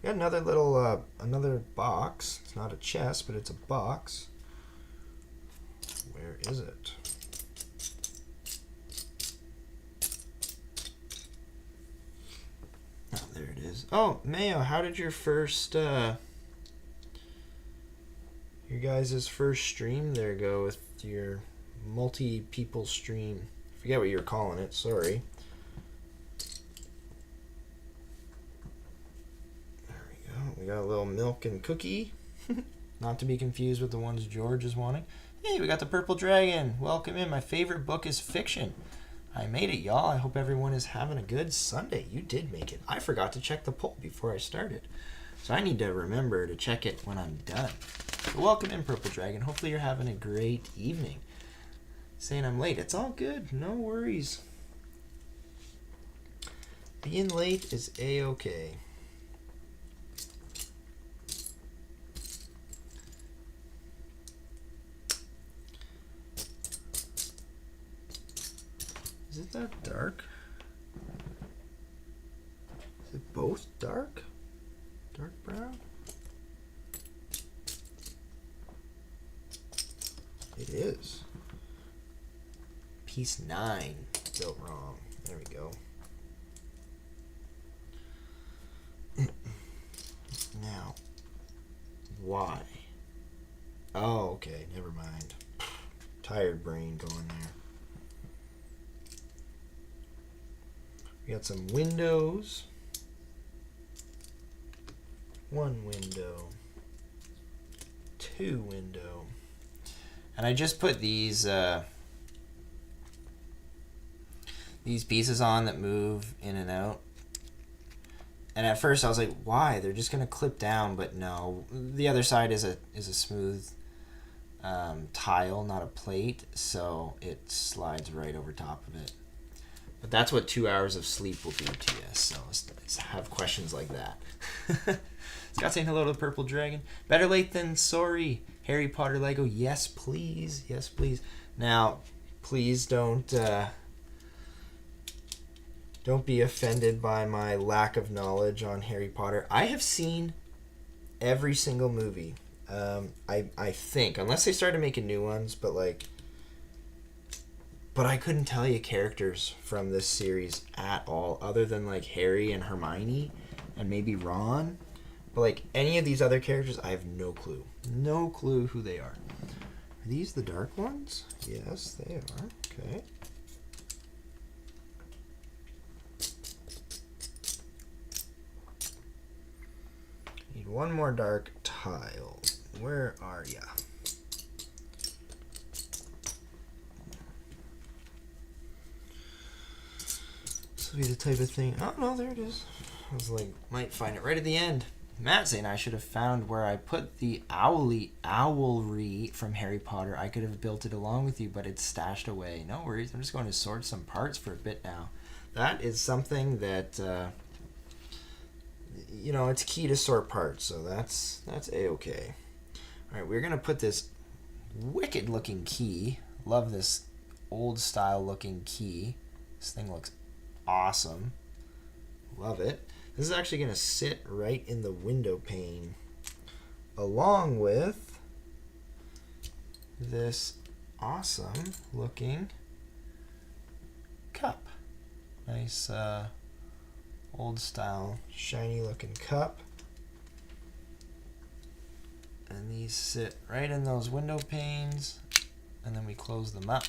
Got another little, another box. It's not a chest, but it's a box. Where is it? Oh, there it is. Oh, Mayo, how did your first, your guys' first stream there go with your multi-people stream? I forget what you were calling it, sorry. There we go. We got a little milk and cookie. Not to be confused with the ones George is wanting. Hey, we got the Purple Dragon. Welcome in. My favorite book is fiction. I made it, y'all. I hope everyone is having a good Sunday. You did make it. I forgot to check the poll before I started. So I need to remember to check it when I'm done. So welcome in, Purple Dragon. Hopefully you're having a great evening. Saying I'm late. It's all good. No worries. Being late is A-okay. Is it that dark? Is it both dark? Dark brown? It is. Piece 9 built wrong. There we go. Now, why? Oh, okay, never mind. Tired brain going there. We got some windows. One window. Two window. And I just put these pieces on that move in and out. And at first I was like, why? They're just gonna clip down, but no. The other side is a smooth tile, not a plate, so it slides right over top of it. But that's what 2 hours of sleep will do to you. So let's have questions like that. Scott saying hello to the purple dragon. Better late than sorry. Harry Potter Lego. Yes, please. Yes, please. Now, please don't be offended by my lack of knowledge on Harry Potter. I have seen every single movie. I think, unless they started making new ones, but I couldn't tell you characters from this series at all, other than like Harry and Hermione and maybe Ron. But like any of these other characters, I have no clue. No clue who they are. Are these the dark ones? Yes, they are. Okay. Need one more dark tile. Where are ya? This will be the type of thing. Oh no, there it is. I was like, might find it right at the end. Matt saying I should have found where I put the owlry from Harry Potter. I could have built it along with you, but it's stashed away. No worries. I'm just going to sort some parts for a bit now. That is something that it's key to sort parts, so that's a-okay. All right, we're gonna put this wicked looking key. Love this old style looking key. This thing looks awesome. Love it. This is actually gonna sit right in the window pane, along with this awesome looking cup. Nice old style shiny looking cup. And these sit right in those window panes, and then we close them up.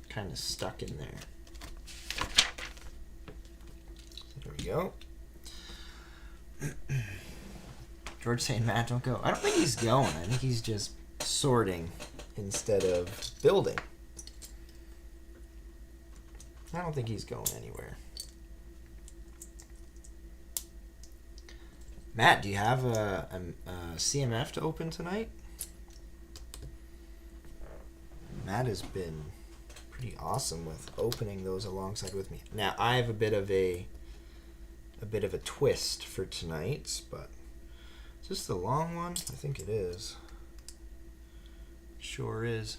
Kind of stuck in there. There we go. George saying, Matt, don't go. I don't think he's going. I think he's just sorting instead of building. I don't think he's going anywhere. Matt, do you have a CMF to open tonight? Matt has been pretty awesome with opening those alongside with me. Now I have a bit of a twist for tonight's, but is this the long one? I think it is. Sure is.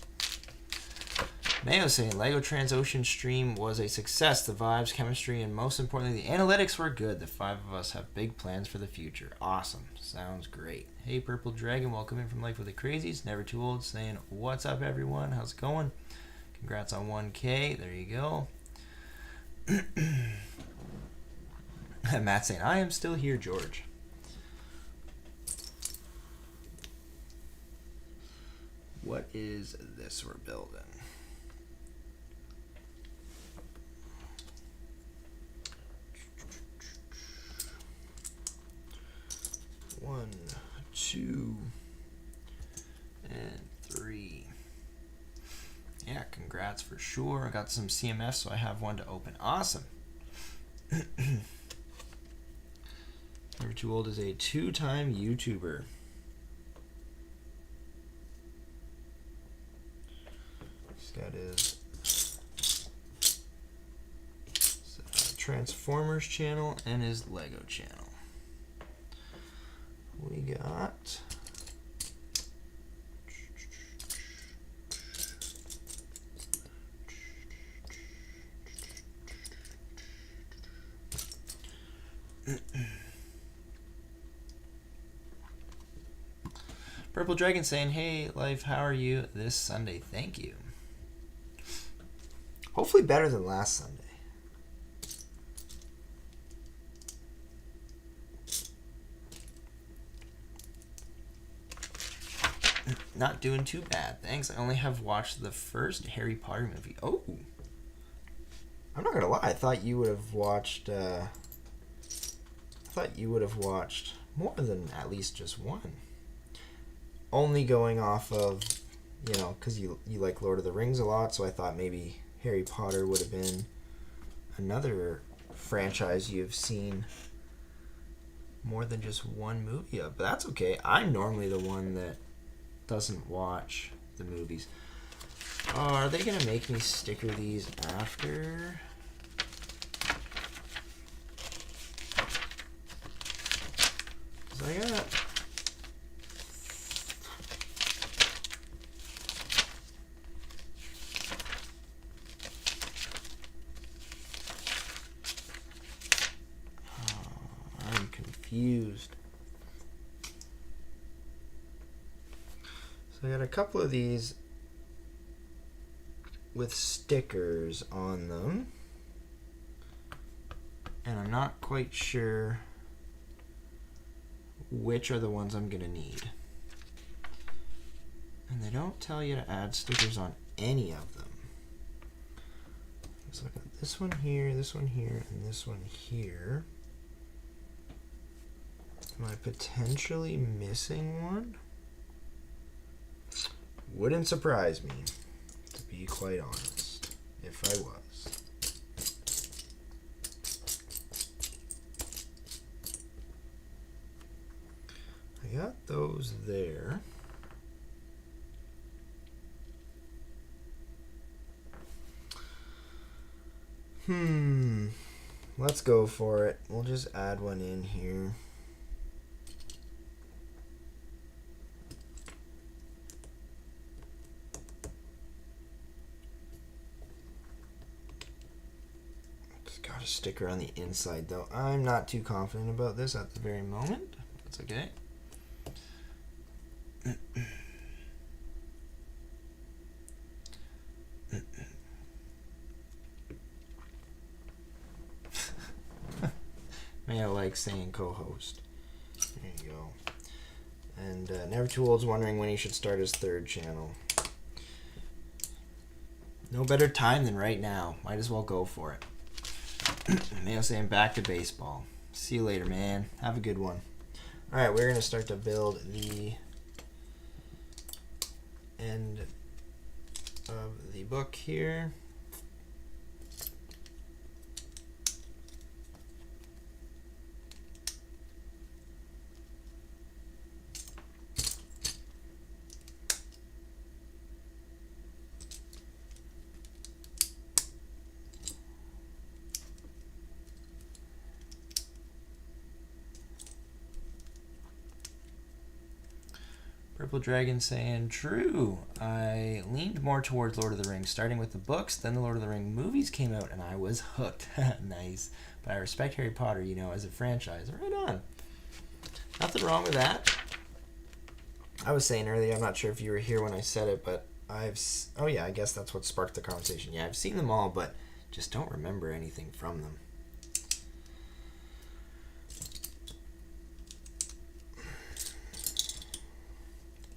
Mayo saying Lego Transocean stream was a success. The vibes, chemistry, and most importantly, the analytics were good. The 5 of us have big plans for the future. Awesome. Sounds great. Hey, Purple Dragon, welcome in from Life with the Crazies. Never Too Old saying, what's up, everyone? How's it going? Congrats on 1K. There you go. Matt saying, I am still here, George. What is this we're building? One, two, and three. Yeah, congrats for sure. I got some CMF, so I have one to open. Awesome. Never Too Old is a 2-time YouTuber. He's got his Transformers channel and his Lego channel. We got Purple Dragon saying, hey, Life, how are you this Sunday? Thank you. Hopefully better than last Sunday. Not doing too bad, thanks. I only have watched the first Harry Potter movie. Oh. I'm not gonna lie, I thought you would have watched more than at least just one. Only going off of, you know, because you like Lord of the Rings a lot, so I thought maybe Harry Potter would have been another franchise you've seen more than just one movie of. But that's okay. I'm normally the one that doesn't watch the movies. Oh, are they gonna make me sticker these after? Cause I got I'm confused. So I got a couple of these with stickers on them, and I'm not quite sure which are the ones I'm gonna need. And they don't tell you to add stickers on any of them. So I got this one here, and this one here. Am I potentially missing one? Wouldn't surprise me, to be quite honest, if I was. I got those there. Let's go for it. We'll just add one in here. Got a sticker on the inside though. I'm not too confident about this at the very moment. That's okay. May I like saying co-host. There you go. And Never Too Old's wondering when he should start his third channel. No better time than right now. Might as well go for it. Mayo saying back to baseball. See you later, man. Have a good one. Alright, we're going to start to build the end of the book here. Purple Dragon saying, true. I leaned more towards Lord of the Rings, starting with the books, then the Lord of the Rings movies came out, and I was hooked. Nice. But I respect Harry Potter, you know, as a franchise. Right on. Nothing wrong with that. I was saying earlier, I'm not sure if you were here when I said it, but oh yeah, I guess that's what sparked the conversation. Yeah, I've seen them all, but just don't remember anything from them.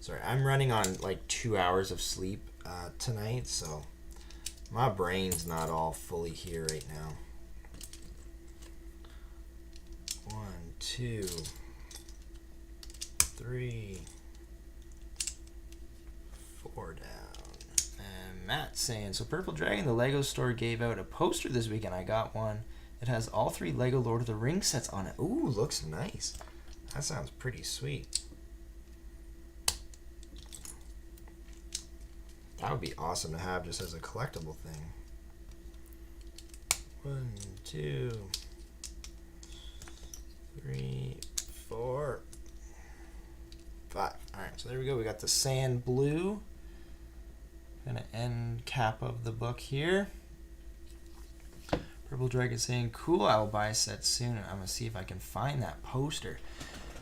Sorry, I'm running on like 2 hours of sleep tonight, so my brain's not all fully here right now. 1, 2, 3, 4 down. And Matt saying, so Purple Dragon, the Lego store gave out a poster this weekend. I got one. It has all 3 Lego Lord of the Rings sets on it. Ooh, looks nice. That sounds pretty sweet. That would be awesome to have just as a collectible thing. 1, 2, 3, 4, 5. Alright, so there we go. We got the sand blue. Gonna end cap of the book here. Purple Dragon saying, cool, I will buy a set soon. I'm gonna see if I can find that poster.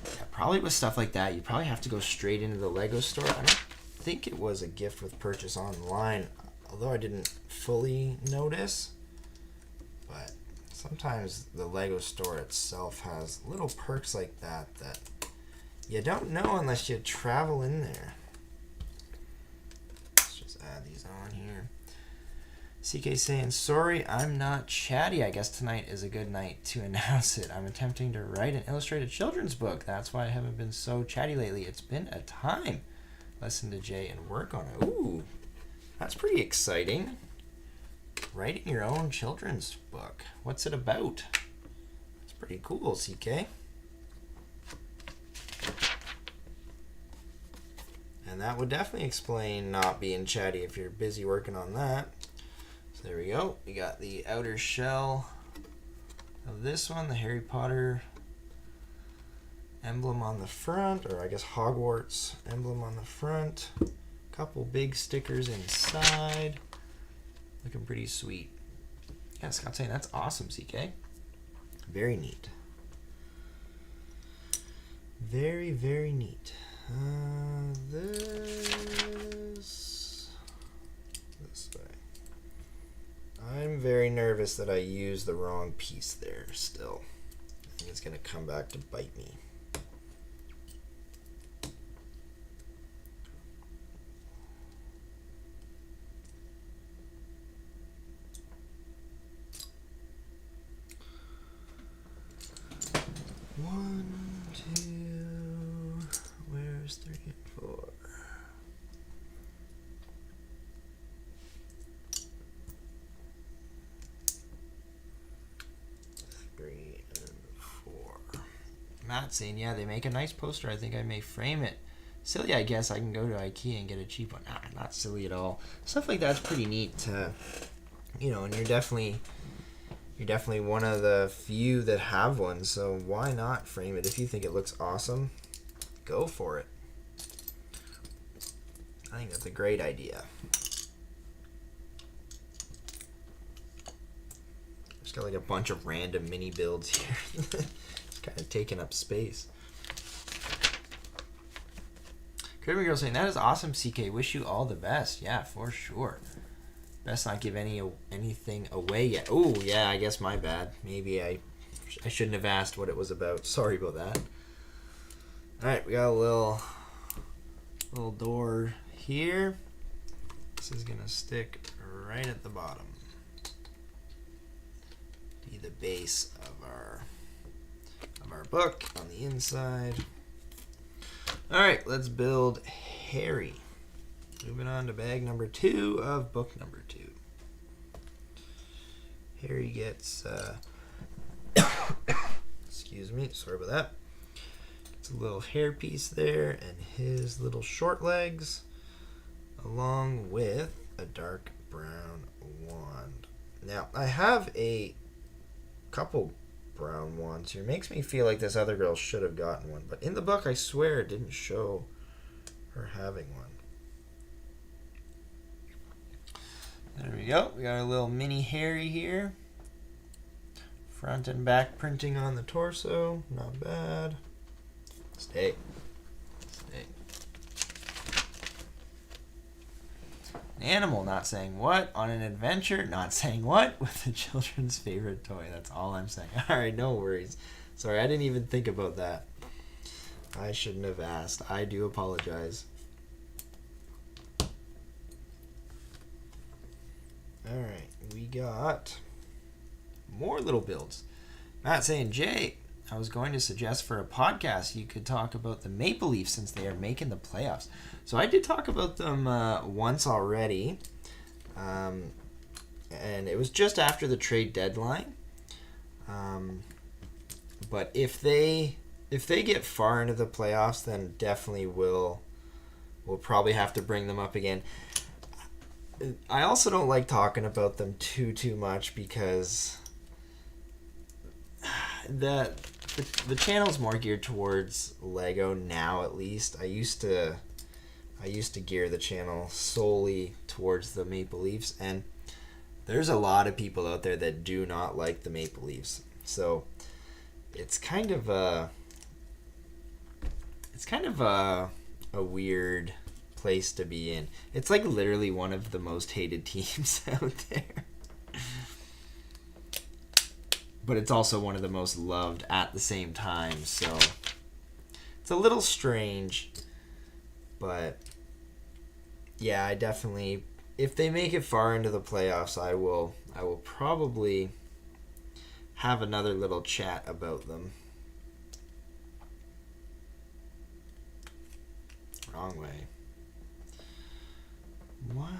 Yeah, probably with stuff like that, you probably have to go straight into the Lego store. I don't think it was a gift with purchase online, although I didn't fully notice. But sometimes the Lego store itself has little perks like that that you don't know unless you travel in there. Let's just add these on here. CK saying, sorry, I'm not chatty. I guess tonight is a good night to announce it. I'm attempting to write an illustrated children's book. That's why I haven't been so chatty lately. It's been a time. Listen to Jay and work on it. Ooh, that's pretty exciting. Writing your own children's book. What's it about? It's pretty cool, CK. And that would definitely explain not being chatty if you're busy working on that. So there we go. We got the outer shell of this one, the Harry Potter emblem on the front, or I guess Hogwarts emblem on the front. Couple big stickers inside. Looking pretty sweet. Yeah, Scott's saying that's awesome, CK. Very neat. Very, very neat. This way. I'm very nervous that I used the wrong piece there still. I think it's going to come back to bite me. Where's 3 and 4? Matt saying, yeah, they make a nice poster. I think I may frame it. Silly, I guess. I can go to IKEA and get a cheap one. Nah, not silly at all. Stuff like that's pretty neat to, and you're definitely one of the few that have one, so why not frame it? If you think it looks awesome, go for it. I think that's a great idea. Just got like a bunch of random mini builds here. It's kind of taking up space. Critter Girl saying, that is awesome, CK. Wish you all the best. Yeah, for sure. Best not give anything away yet. Oh, yeah, I guess my bad. Maybe I shouldn't have asked what it was about. Sorry about that. All right, we got a little door here. This is gonna stick right at the bottom. Be the base of our book on the inside. All right, let's build Harry. Moving on to bag number 2 of book number 2. Harry gets, excuse me, sorry about that. It's a little hair piece there and his little short legs, along with a dark brown wand. Now, I have a couple brown wands here. Makes me feel like this other girl should have gotten one, but in the book, I swear it didn't show her having one. There we go. We got a little mini Harry here. Front and back printing on the torso. Not bad. Stay. An animal, not saying what. On an adventure, not saying what. With the children's favorite toy. That's all I'm saying. Alright, no worries. Sorry, I didn't even think about that. I shouldn't have asked. I do apologize. Alright, we got more little builds. Matt saying, Jay, I was going to suggest for a podcast you could talk about the Maple Leafs since they are making the playoffs. So I did talk about them once already, and it was just after the trade deadline. But if they get far into the playoffs, then definitely we'll probably have to bring them up again. I also don't like talking about them too much because the channel's more geared towards Lego now, at least. I used to gear the channel solely towards the Maple Leafs, and there's a lot of people out there that do not like the Maple Leafs. So it's kind of It's kind of a weird place to be in. It's like literally one of the most hated teams out there. But it's also one of the most loved at the same time, so it's a little strange. But yeah, I definitely, if they make it far into the playoffs, I will probably have another little chat about them. Wrong way. What?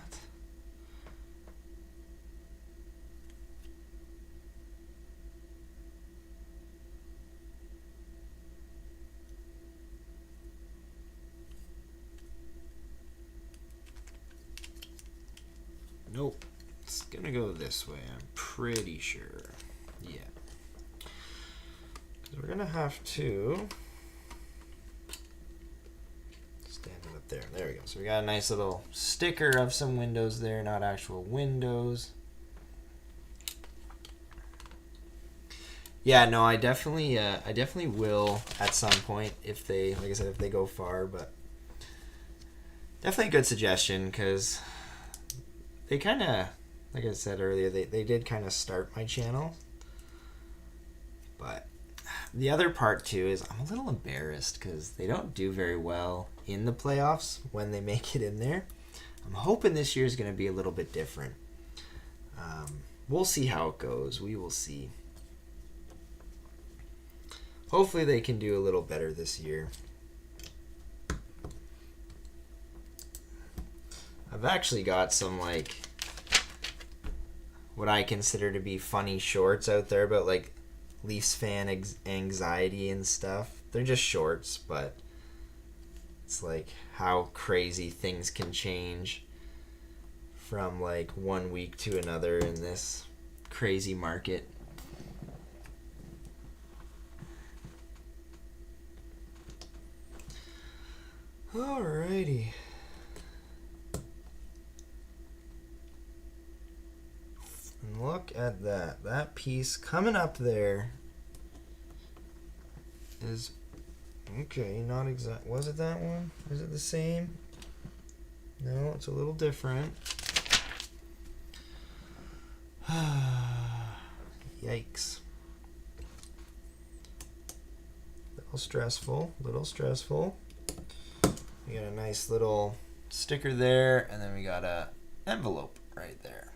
Nope. It's gonna go this way, I'm pretty sure. Yeah. We're gonna have to stand it up there. There we go. So we got a nice little sticker of some windows there, not actual windows. Yeah, no, I definitely will at some point if they, like I said, if they go far. But definitely a good suggestion, because they kind of, like I said earlier, they did kind of start my channel. But the other part too is I'm a little embarrassed because they don't do very well in the playoffs when they make it in there. I'm hoping this year is going to be a little bit different. We'll see how it goes. We will see. Hopefully they can do a little better this year. I've actually got some, like, what I consider to be funny shorts out there about, like, Leafs fan anxiety and stuff. They're just shorts, but it's like how crazy things can change from, like, one week to another in this crazy market. Alrighty. And look at that. That piece coming up there is, okay, not exact. Was it that one? Is it the same? No, it's a little different. Yikes. Little stressful, little stressful. We got a nice little sticker there, and then we got a envelope right there.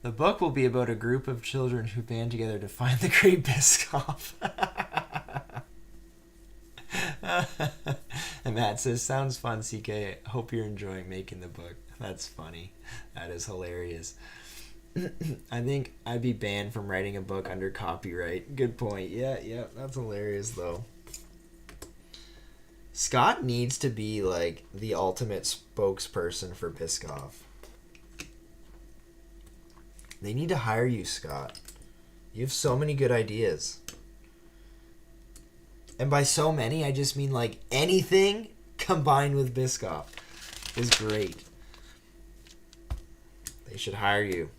The book will be about a group of children who band together to find the Great Biscoff. And Matt says, sounds fun, CK. Hope you're enjoying making the book. That's funny. That is hilarious. I think I'd be banned from writing a book under copyright. Good point. Yeah, that's hilarious, though. Scott needs to be, like, the ultimate spokesperson for Biscoff. They need to hire you, Scott. You have so many good ideas. And by so many, I just mean, like, anything combined with Biscoff is great. They should hire you.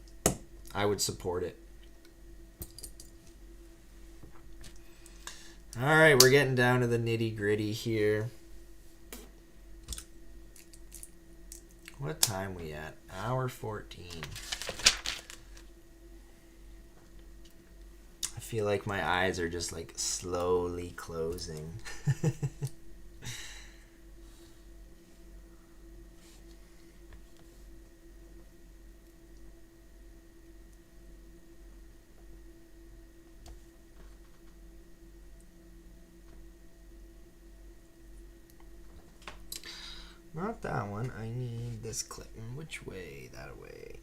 I would support it. Alright, we're getting down to the nitty-gritty here. What time we at? Hour 14. I feel like my eyes are just, like, slowly closing. Not that one. I need this clip. Which way? That away.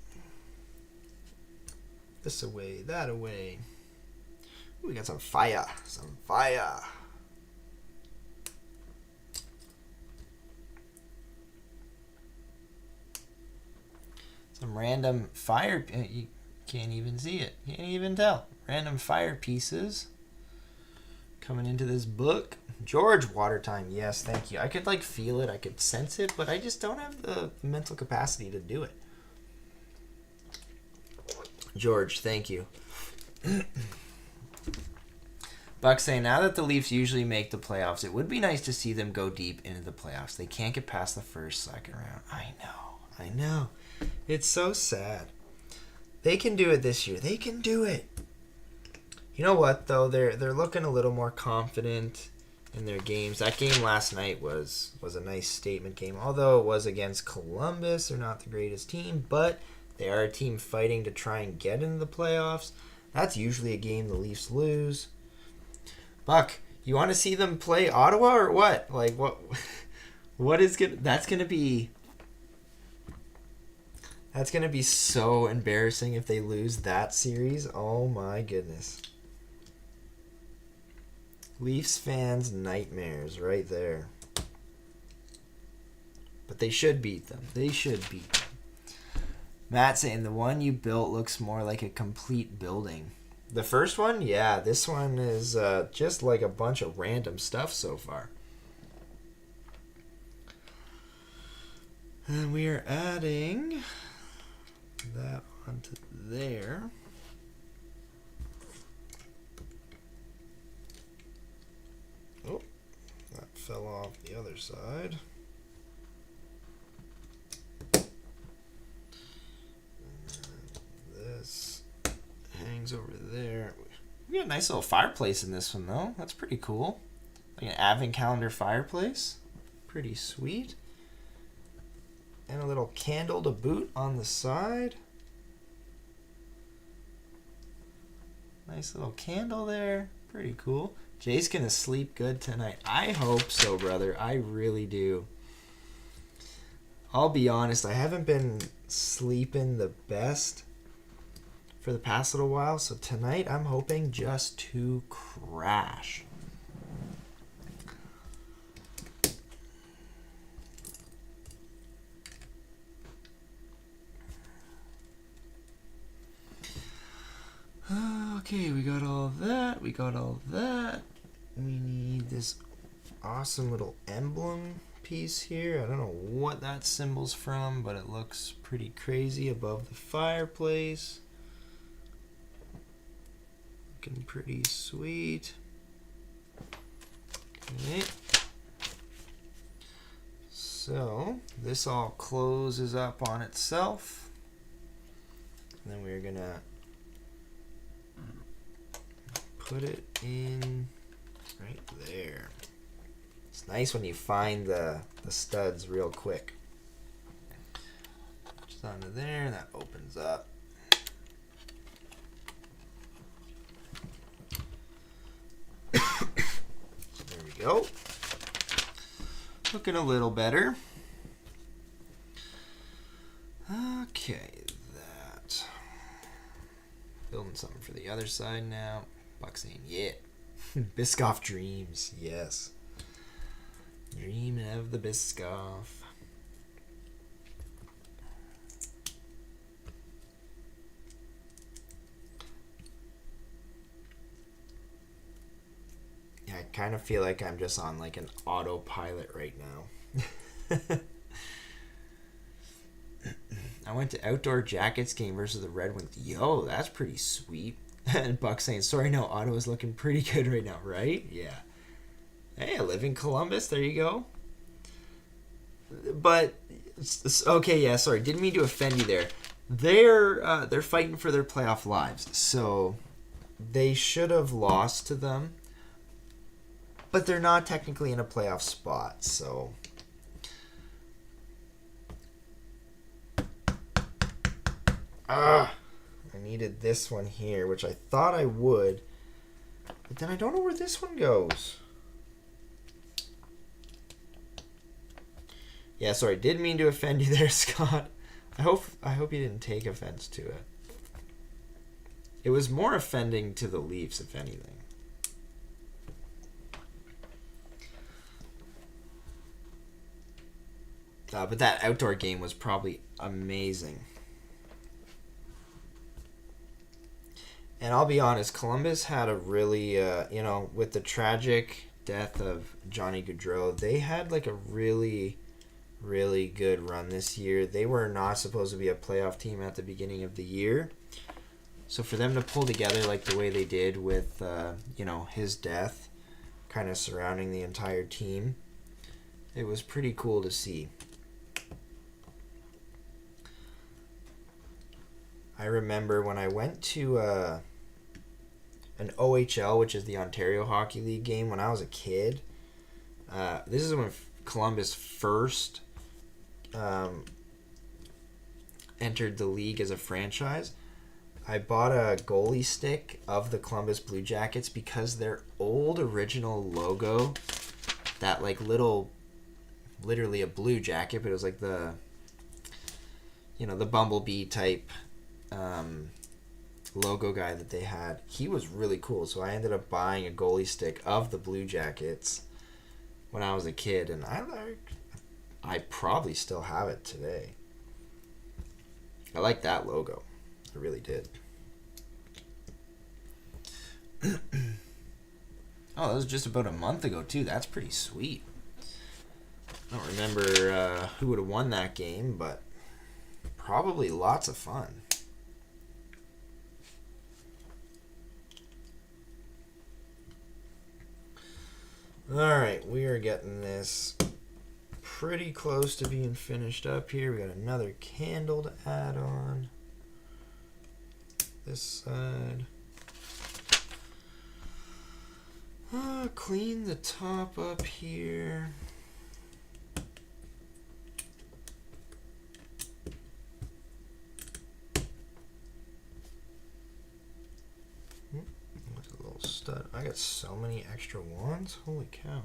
This away. That away. Ooh, we got some fire. Some fire. Some random fire. You can't even see it. Can't even tell. Random fire pieces coming into this book. George, water time. Yes, thank you. I could, like, feel it. I could sense it, but I just don't have the mental capacity to do it. George, thank you. Buck saying, now that the Leafs usually make the playoffs, it would be nice to see them go deep into the playoffs. They can't get past the second round. I know. It's so sad. They can do it this year. They can do it. You know what, though? They're looking a little more confident in their games. That game last night was a nice statement game. Although it was against Columbus. They're not the greatest team, but they are a team fighting to try and get into the playoffs. That's usually a game the Leafs lose. Buck, you want to see them play Ottawa or what? Like, what is that's going to be so embarrassing if they lose that series. Oh my goodness. Leafs fans' nightmares right there. But they should beat them. Matt saying the one you built looks more like a complete building. The first one? Yeah, this one is just like a bunch of random stuff so far. And we are adding that onto there. Oh, that fell off the other side. This hangs over there. We got a nice little fireplace in this one, though. That's pretty cool. Like an advent calendar fireplace. Pretty sweet. And a little candle to boot on the side. Nice little candle there. Pretty cool. Jay's going to sleep good tonight. I hope so, brother. I really do. I'll be honest, I haven't been sleeping the best for the past little while, so tonight I'm hoping just to crash. Okay, we got all that. We need this awesome little emblem piece here. I don't know what that symbol's from, but it looks pretty crazy above the fireplace. Looking pretty sweet. Okay. So this all closes up on itself. And then we're gonna put it in right there. It's nice when you find the studs real quick. Just onto there, that opens up. There we go. Looking a little better. Okay, that. Building something for the other side now. Buck saying, yeah. Biscoff dreams, yes. Dreaming of the Biscoff. Yeah, I kind of feel like I'm just on like an autopilot right now. I went to Outdoor Jackets game versus the Red Wings. Yo, that's pretty sweet. And Buck saying, sorry, no, Ottawa's looking pretty good right now, right? Yeah. Hey, I live in Columbus. There you go. But, okay, yeah, sorry. Didn't mean to offend you there. They're fighting for their playoff lives. So, they should have lost to them. But they're not technically in a playoff spot, so... I needed this one here, which I thought I would. But then I don't know where this one goes. Yeah, sorry. Didn't mean to offend you there, Scott. I hope you didn't take offense to it. It was more offending to the Leafs, if anything. But that outdoor game was probably amazing. And I'll be honest, Columbus had a really, with the tragic death of Johnny Gaudreau, they had like a really, really good run this year. They were not supposed to be a playoff team at the beginning of the year. So for them to pull together like the way they did with, you know, his death kind of surrounding the entire team, it was pretty cool to see. I remember when I went to an OHL, which is the Ontario Hockey League game, when I was a kid. This is when Columbus first entered the league as a franchise. I bought a goalie stick of the Columbus Blue Jackets because their old original logo, that like little, literally a blue jacket, but it was like the, you know, the bumblebee type logo guy that they had. He was really cool, so I ended up buying a goalie stick of the Blue Jackets when I was a kid, and I probably still have it today. I like that logo. I really did. Oh, that was just about a month ago, too. That's pretty sweet. I don't remember who would have won that game, but probably lots of fun. Alright, we are getting this pretty close to being finished up here. We got another candle to add on this side. Clean the top up here. Look at a little stud. I got so many extra wands. Holy cow.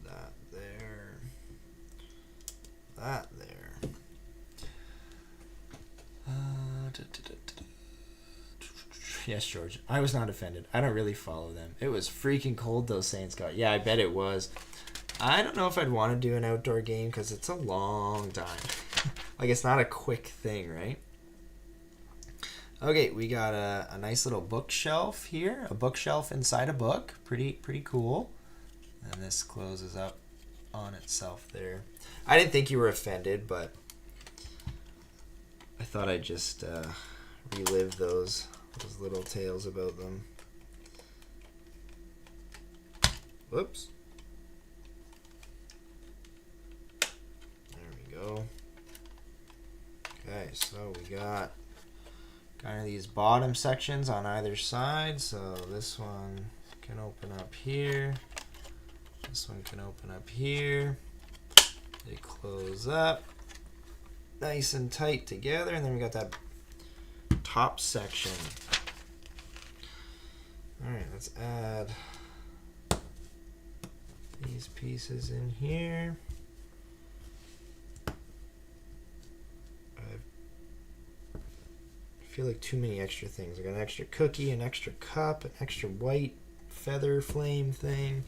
That there. That there. Yes, George. I was not offended. I don't really follow them. It was freaking cold, those Saints got. Yeah, I bet it was. I don't know if I'd want to do an outdoor game because it's a long time. Like, it's not a quick thing, right? Okay, we got a nice little bookshelf here. A bookshelf inside a book. Pretty cool. And this closes up on itself there. I didn't think you were offended, but I thought I'd just relive those little tales about them. Whoops. There we go. Okay, so we got kind of these bottom sections on either side. So this one can open up here. This one can open up here. They close up nice and tight together, and then we got that top section. Alright, let's add these pieces in here. I feel like too many extra things. I got an extra cookie, an extra cup, an extra white feather flame thing,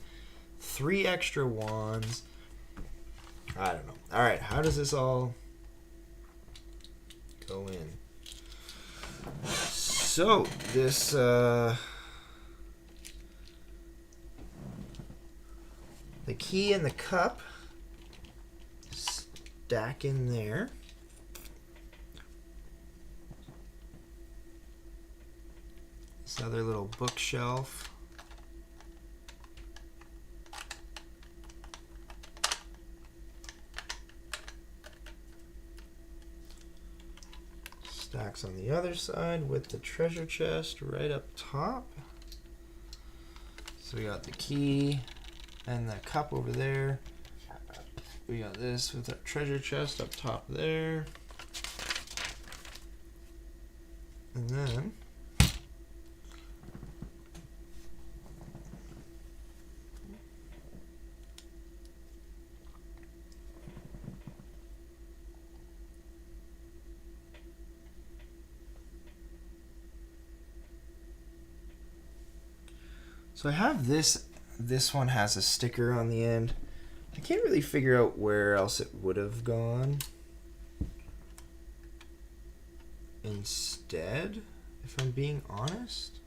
3 extra wands. I don't know. Alright, how does this all go in? So, this the key and the cup stack in there. This other little bookshelf. Stacks on the other side with the treasure chest right up top. So we got the key and the cup over there. We got this with our treasure chest up top there. And then so I have this one has a sticker on the end. I can't really figure out where else it would have gone instead, if I'm being honest.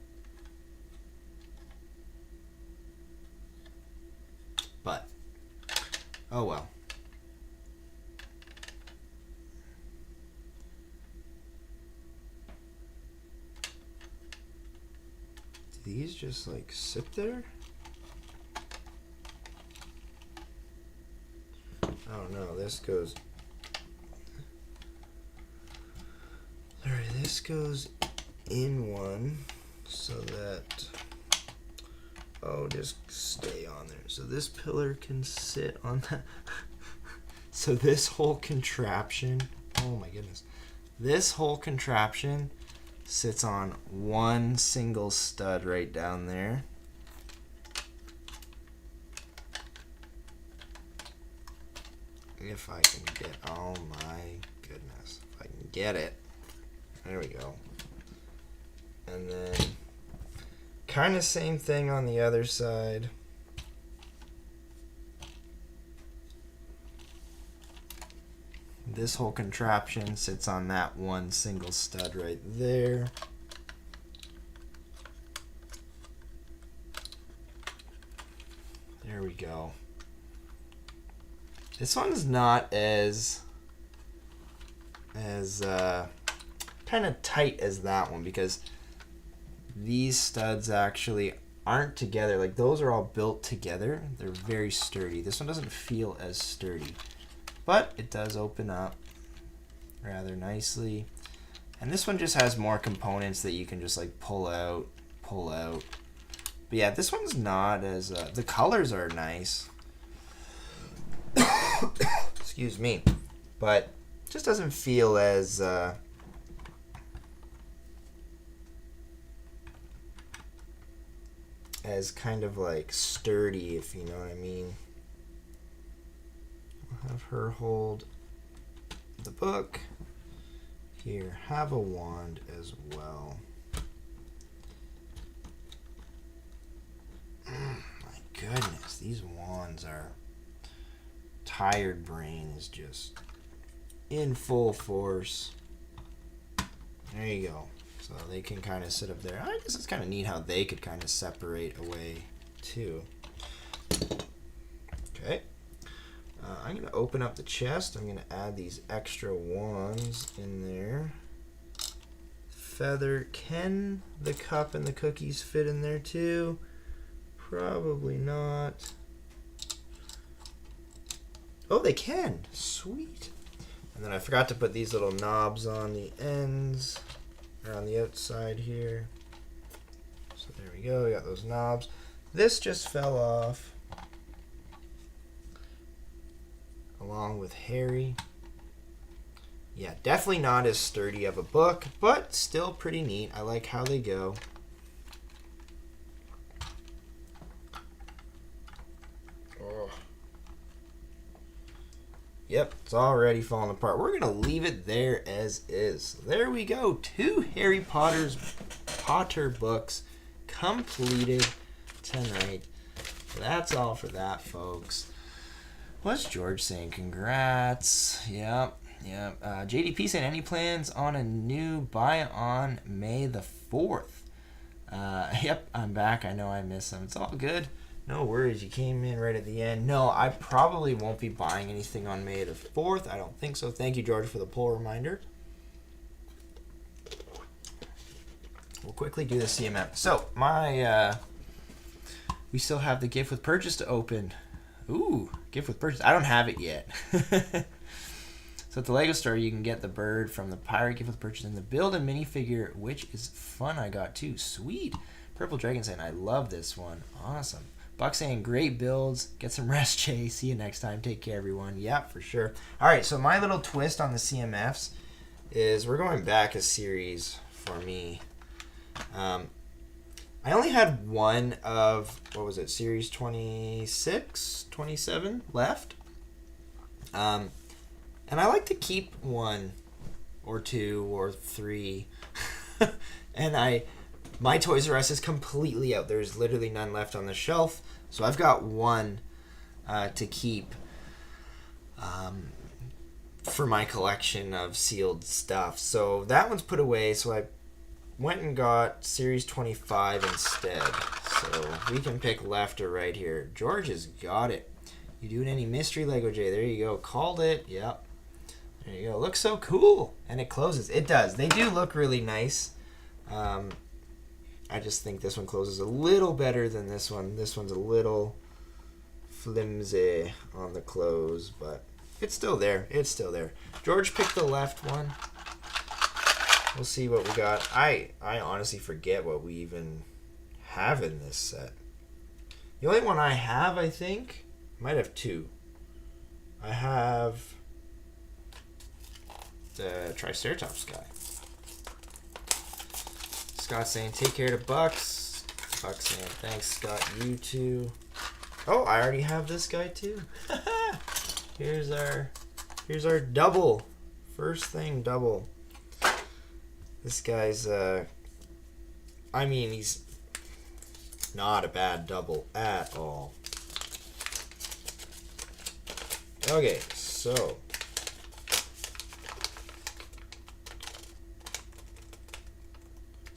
But, oh well. these just like sit there? I don't know. This goes. Alright, this goes in one so that. Oh, just stay on there. So this pillar can sit on that. So this whole contraption. Oh my goodness. This whole contraption sits on one single stud right down there. If I can get, oh my goodness, if I can get it. There we go. And then kind of same thing on the other side. This whole contraption sits on that one single stud right there. There we go. This one's not as kind of tight as that one because these studs actually aren't together. Like those are all built together. They're very sturdy. This one doesn't feel as sturdy, but it does open up rather nicely. And this one just has more components that you can just like pull out. But yeah, this one's not as, the colors are nice. Excuse me. But just doesn't feel as, kind of like sturdy, if you know what I mean. I'll have her hold the book. Here, have a wand as well. My goodness, these wands are... Tired brain is just in full force. There you go. So they can kind of sit up there. I guess it's kind of neat how they could kind of separate away too. Okay. I'm going to open up the chest. I'm going to add these extra wands in there. Feather. Can the cup and the cookies fit in there too? Probably not. Oh, they can. Sweet. And then I forgot to put these little knobs on the ends, or on the outside here. So there we go. We got those knobs. This just fell off, along with Harry. Yeah, definitely not as sturdy of a book, but still pretty neat. I like how they go. Oh. Yep, it's already falling apart. We're going to leave it there as is. There we go. 2 Harry Potter books completed tonight. That's all for that, folks. What's George saying? Congrats. Yep. JDP saying, any plans on a new buy on May the 4th? Yep, I'm back. I know I missed some. It's all good. No worries, you came in right at the end. No, I probably won't be buying anything on May the 4th. I don't think so. Thank you, George, for the poll reminder. We'll quickly do the CMF. So, we still have the gift with purchase to open. Ooh, gift with purchase. I don't have it yet. So at the Lego store, you can get the bird from the pirate gift with purchase and the build a minifigure, which is fun. I got too. Sweet. Purple Dragon saying, I love this one. Awesome. Buck saying, great builds. Get some rest, Jay. See you next time. Take care, everyone. Yeah, for sure. All right, so my little twist on the CMFs is we're going back a series for me. I only had one of, what was it, series 26, 27 left. And I like to keep 1 or 2 or 3. And my Toys R Us is completely out. There's literally none left on the shelf. So I've got 1 to keep for my collection of sealed stuff. So that one's put away. So I went and got Series 25 instead. So we can pick left or right here. George has got it. You doing any mystery Lego, Jay? There you go. Called it. Yep. There you go. Looks so cool. And it closes. It does. They do look really nice. I just think this one closes a little better than this one. This one's a little flimsy on the close, but it's still there. It's still there. George picked the left one. We'll see what we got. I honestly forget what we even have in this set. The only one I have, I think, might have two. I have the Triceratops guy. Scott saying, take care to Bucks. Bucks saying, thanks, Scott, you too. Oh, I already have this guy too. Here's our double. First thing, double. This guy's, I mean, he's not a bad double at all. Okay, so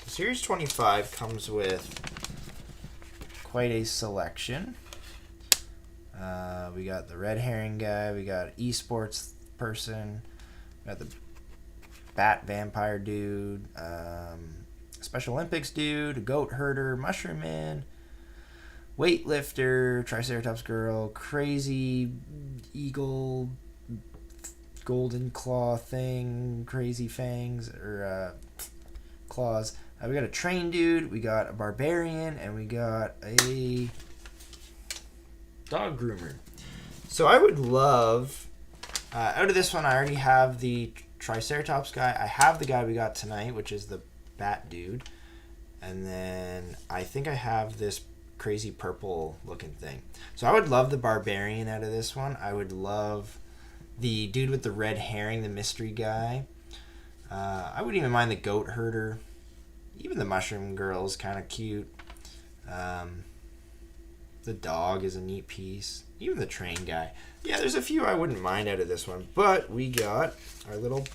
Series 25 comes with quite a selection. We got the red herring guy, we got esports person, we got the bat vampire dude, Special Olympics dude, a goat herder, mushroom man, weightlifter, Triceratops girl, crazy eagle, golden claw thing, crazy fangs, or claws. We got a train dude, we got a barbarian, and we got a dog groomer. So I would love, out of this one, I already have the Triceratops guy. I have the guy we got tonight, which is the bat dude. And then I think I have this crazy purple looking thing. So I would love the barbarian out of this one. I would love the dude with the red herring, the mystery guy. I wouldn't even mind the goat herder. Even the mushroom girl is kind of cute. The dog is a neat piece. Even the train guy. Yeah, there's a few I wouldn't mind out of this one. But we got our little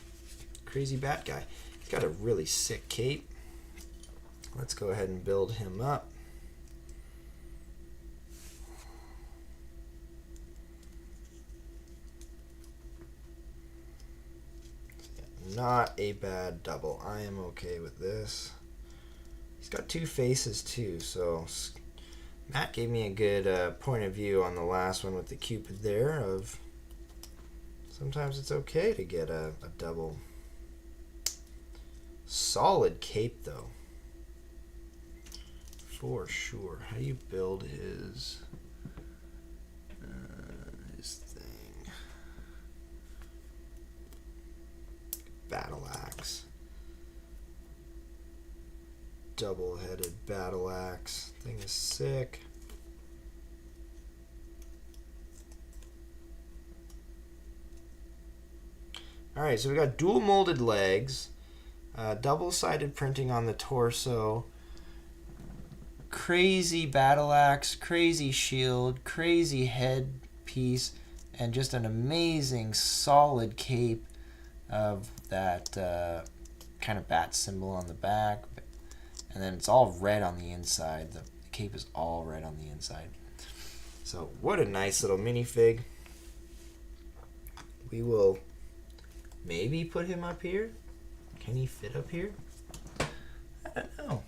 crazy bat guy. He's got a really sick cape. Let's go ahead and build him up. Not a bad double. I am okay with this. He's got two faces too, so Matt gave me a good point of view on the last one with the Cupid there of sometimes it's okay to get a double. Solid cape though, for sure. How do you build his thing? Battle axe. Double-headed battle axe. Thing is sick. Alright, so we got dual molded legs, double-sided printing on the torso, crazy battle axe, crazy shield, crazy head piece, and just an amazing solid cape of that kind of bat symbol on the back. And then it's all red on the inside. The cape is all red on the inside. So what a nice little minifig. We will maybe put him up here. Can he fit up here? I don't know.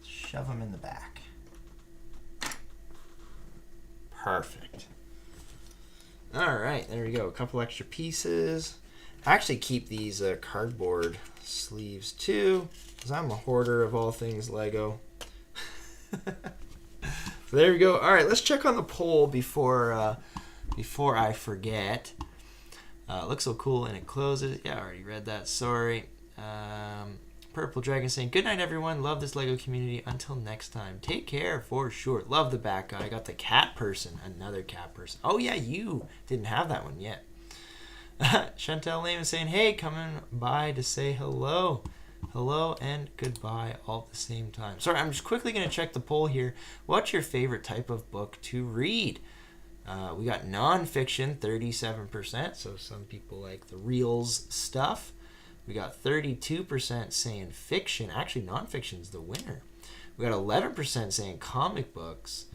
Shove him in the back. Perfect. All right, there we go. A couple extra pieces. I actually keep these cardboard sleeves too, because I'm a hoarder of all things Lego. So there we go. All right, let's check on the poll before I forget. Looks so cool and it closes. Yeah, I already read that. Sorry. Purple Dragon saying, good night, everyone. Love this Lego community. Until next time. Take care for sure. Love the back guy. I got the cat person. Another cat person. Oh, yeah, you didn't have that one yet. Chantel Lehman saying, hey, coming by to say hello. Hello and goodbye all at the same time. Sorry, I'm just quickly going to check the poll here. What's your favorite type of book to read? We got nonfiction, 37%. So some people like the reels stuff. We got 32% saying fiction. Actually, nonfiction's the winner. We got 11% saying comic books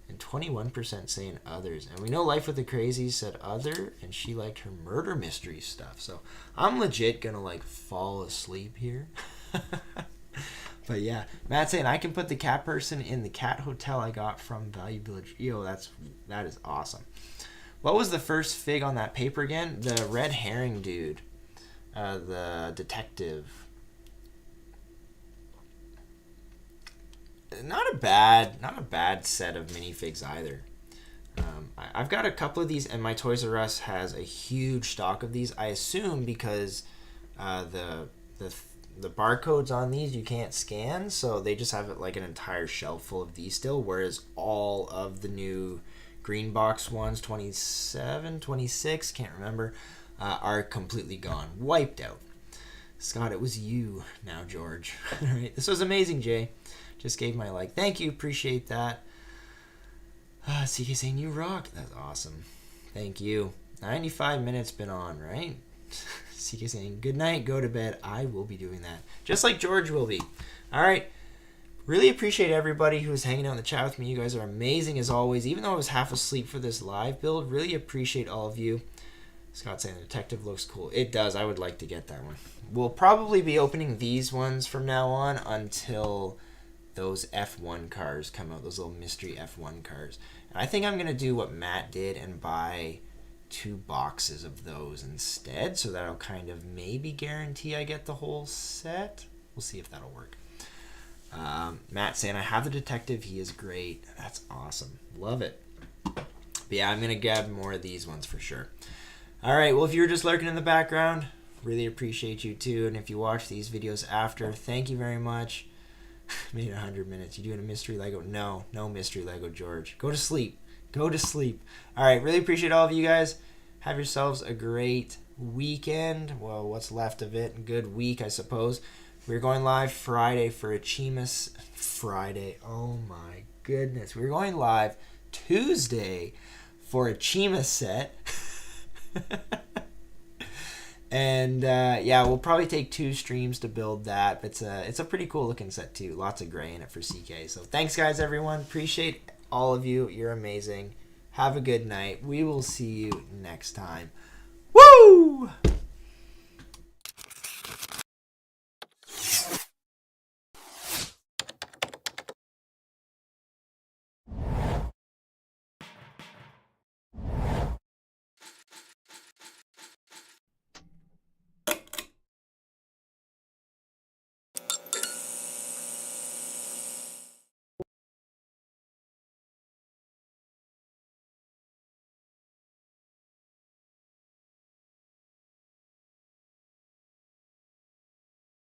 and 21% saying others. And we know Life with the Crazies said other, and she liked her murder mystery stuff. So I'm legit going to like fall asleep here. But yeah, Matt saying I can put the cat person in the cat hotel I got from Value Village. Yo, that is awesome. What was the first fig on that paper again? The red herring dude, the detective. Not a bad set of minifigs either. I've got a couple of these, and my Toys R Us has a huge stock of these. I assume because the barcodes on these you can't scan, so they just have like an entire shelf full of these still, whereas all of the new green box ones, 27, 26, can't remember, are completely gone, wiped out. Scott, it was you now, George. All right, this was amazing, Jay. Just gave my like. Thank you, appreciate that. CK saying you rock. That's awesome. Thank you. 95 minutes been on, right? CK saying good night, go to bed. I will be doing that, just like George will be. All right. Really appreciate everybody who's hanging out in the chat with me. You guys are amazing as always. Even though I was half asleep for this live build, really appreciate all of you. Scott saying the detective looks cool. It does. I would like to get that one. We'll probably be opening these ones from now on until those F1 cars come out, those little mystery F1 cars. And I think I'm going to do what Matt did and buy 2 boxes of those instead, so that'll kind of maybe guarantee I get the whole set. We'll see if that'll work. Matt saying I have the detective. He is great. That's awesome. Love it. But yeah, I'm going to grab more of these ones for sure. All right, well, if you're just lurking in the background, really appreciate you too. And if you watch these videos after, thank you very much. Made 100 minutes. You doing a mystery Lego? No mystery Lego, George. Go to sleep. Go to sleep. All right, really appreciate all of you guys. Have yourselves a great weekend. Well, what's left of it. Good week, I suppose. We're going live Friday for Achimas. Friday. Oh my goodness. We're going live Tuesday for a Chima set. And yeah, we'll probably take 2 streams to build that. But it's a pretty cool looking set too. Lots of gray in it for CK. So thanks guys, everyone. Appreciate all of you. You're amazing. Have a good night. We will see you next time. Woo!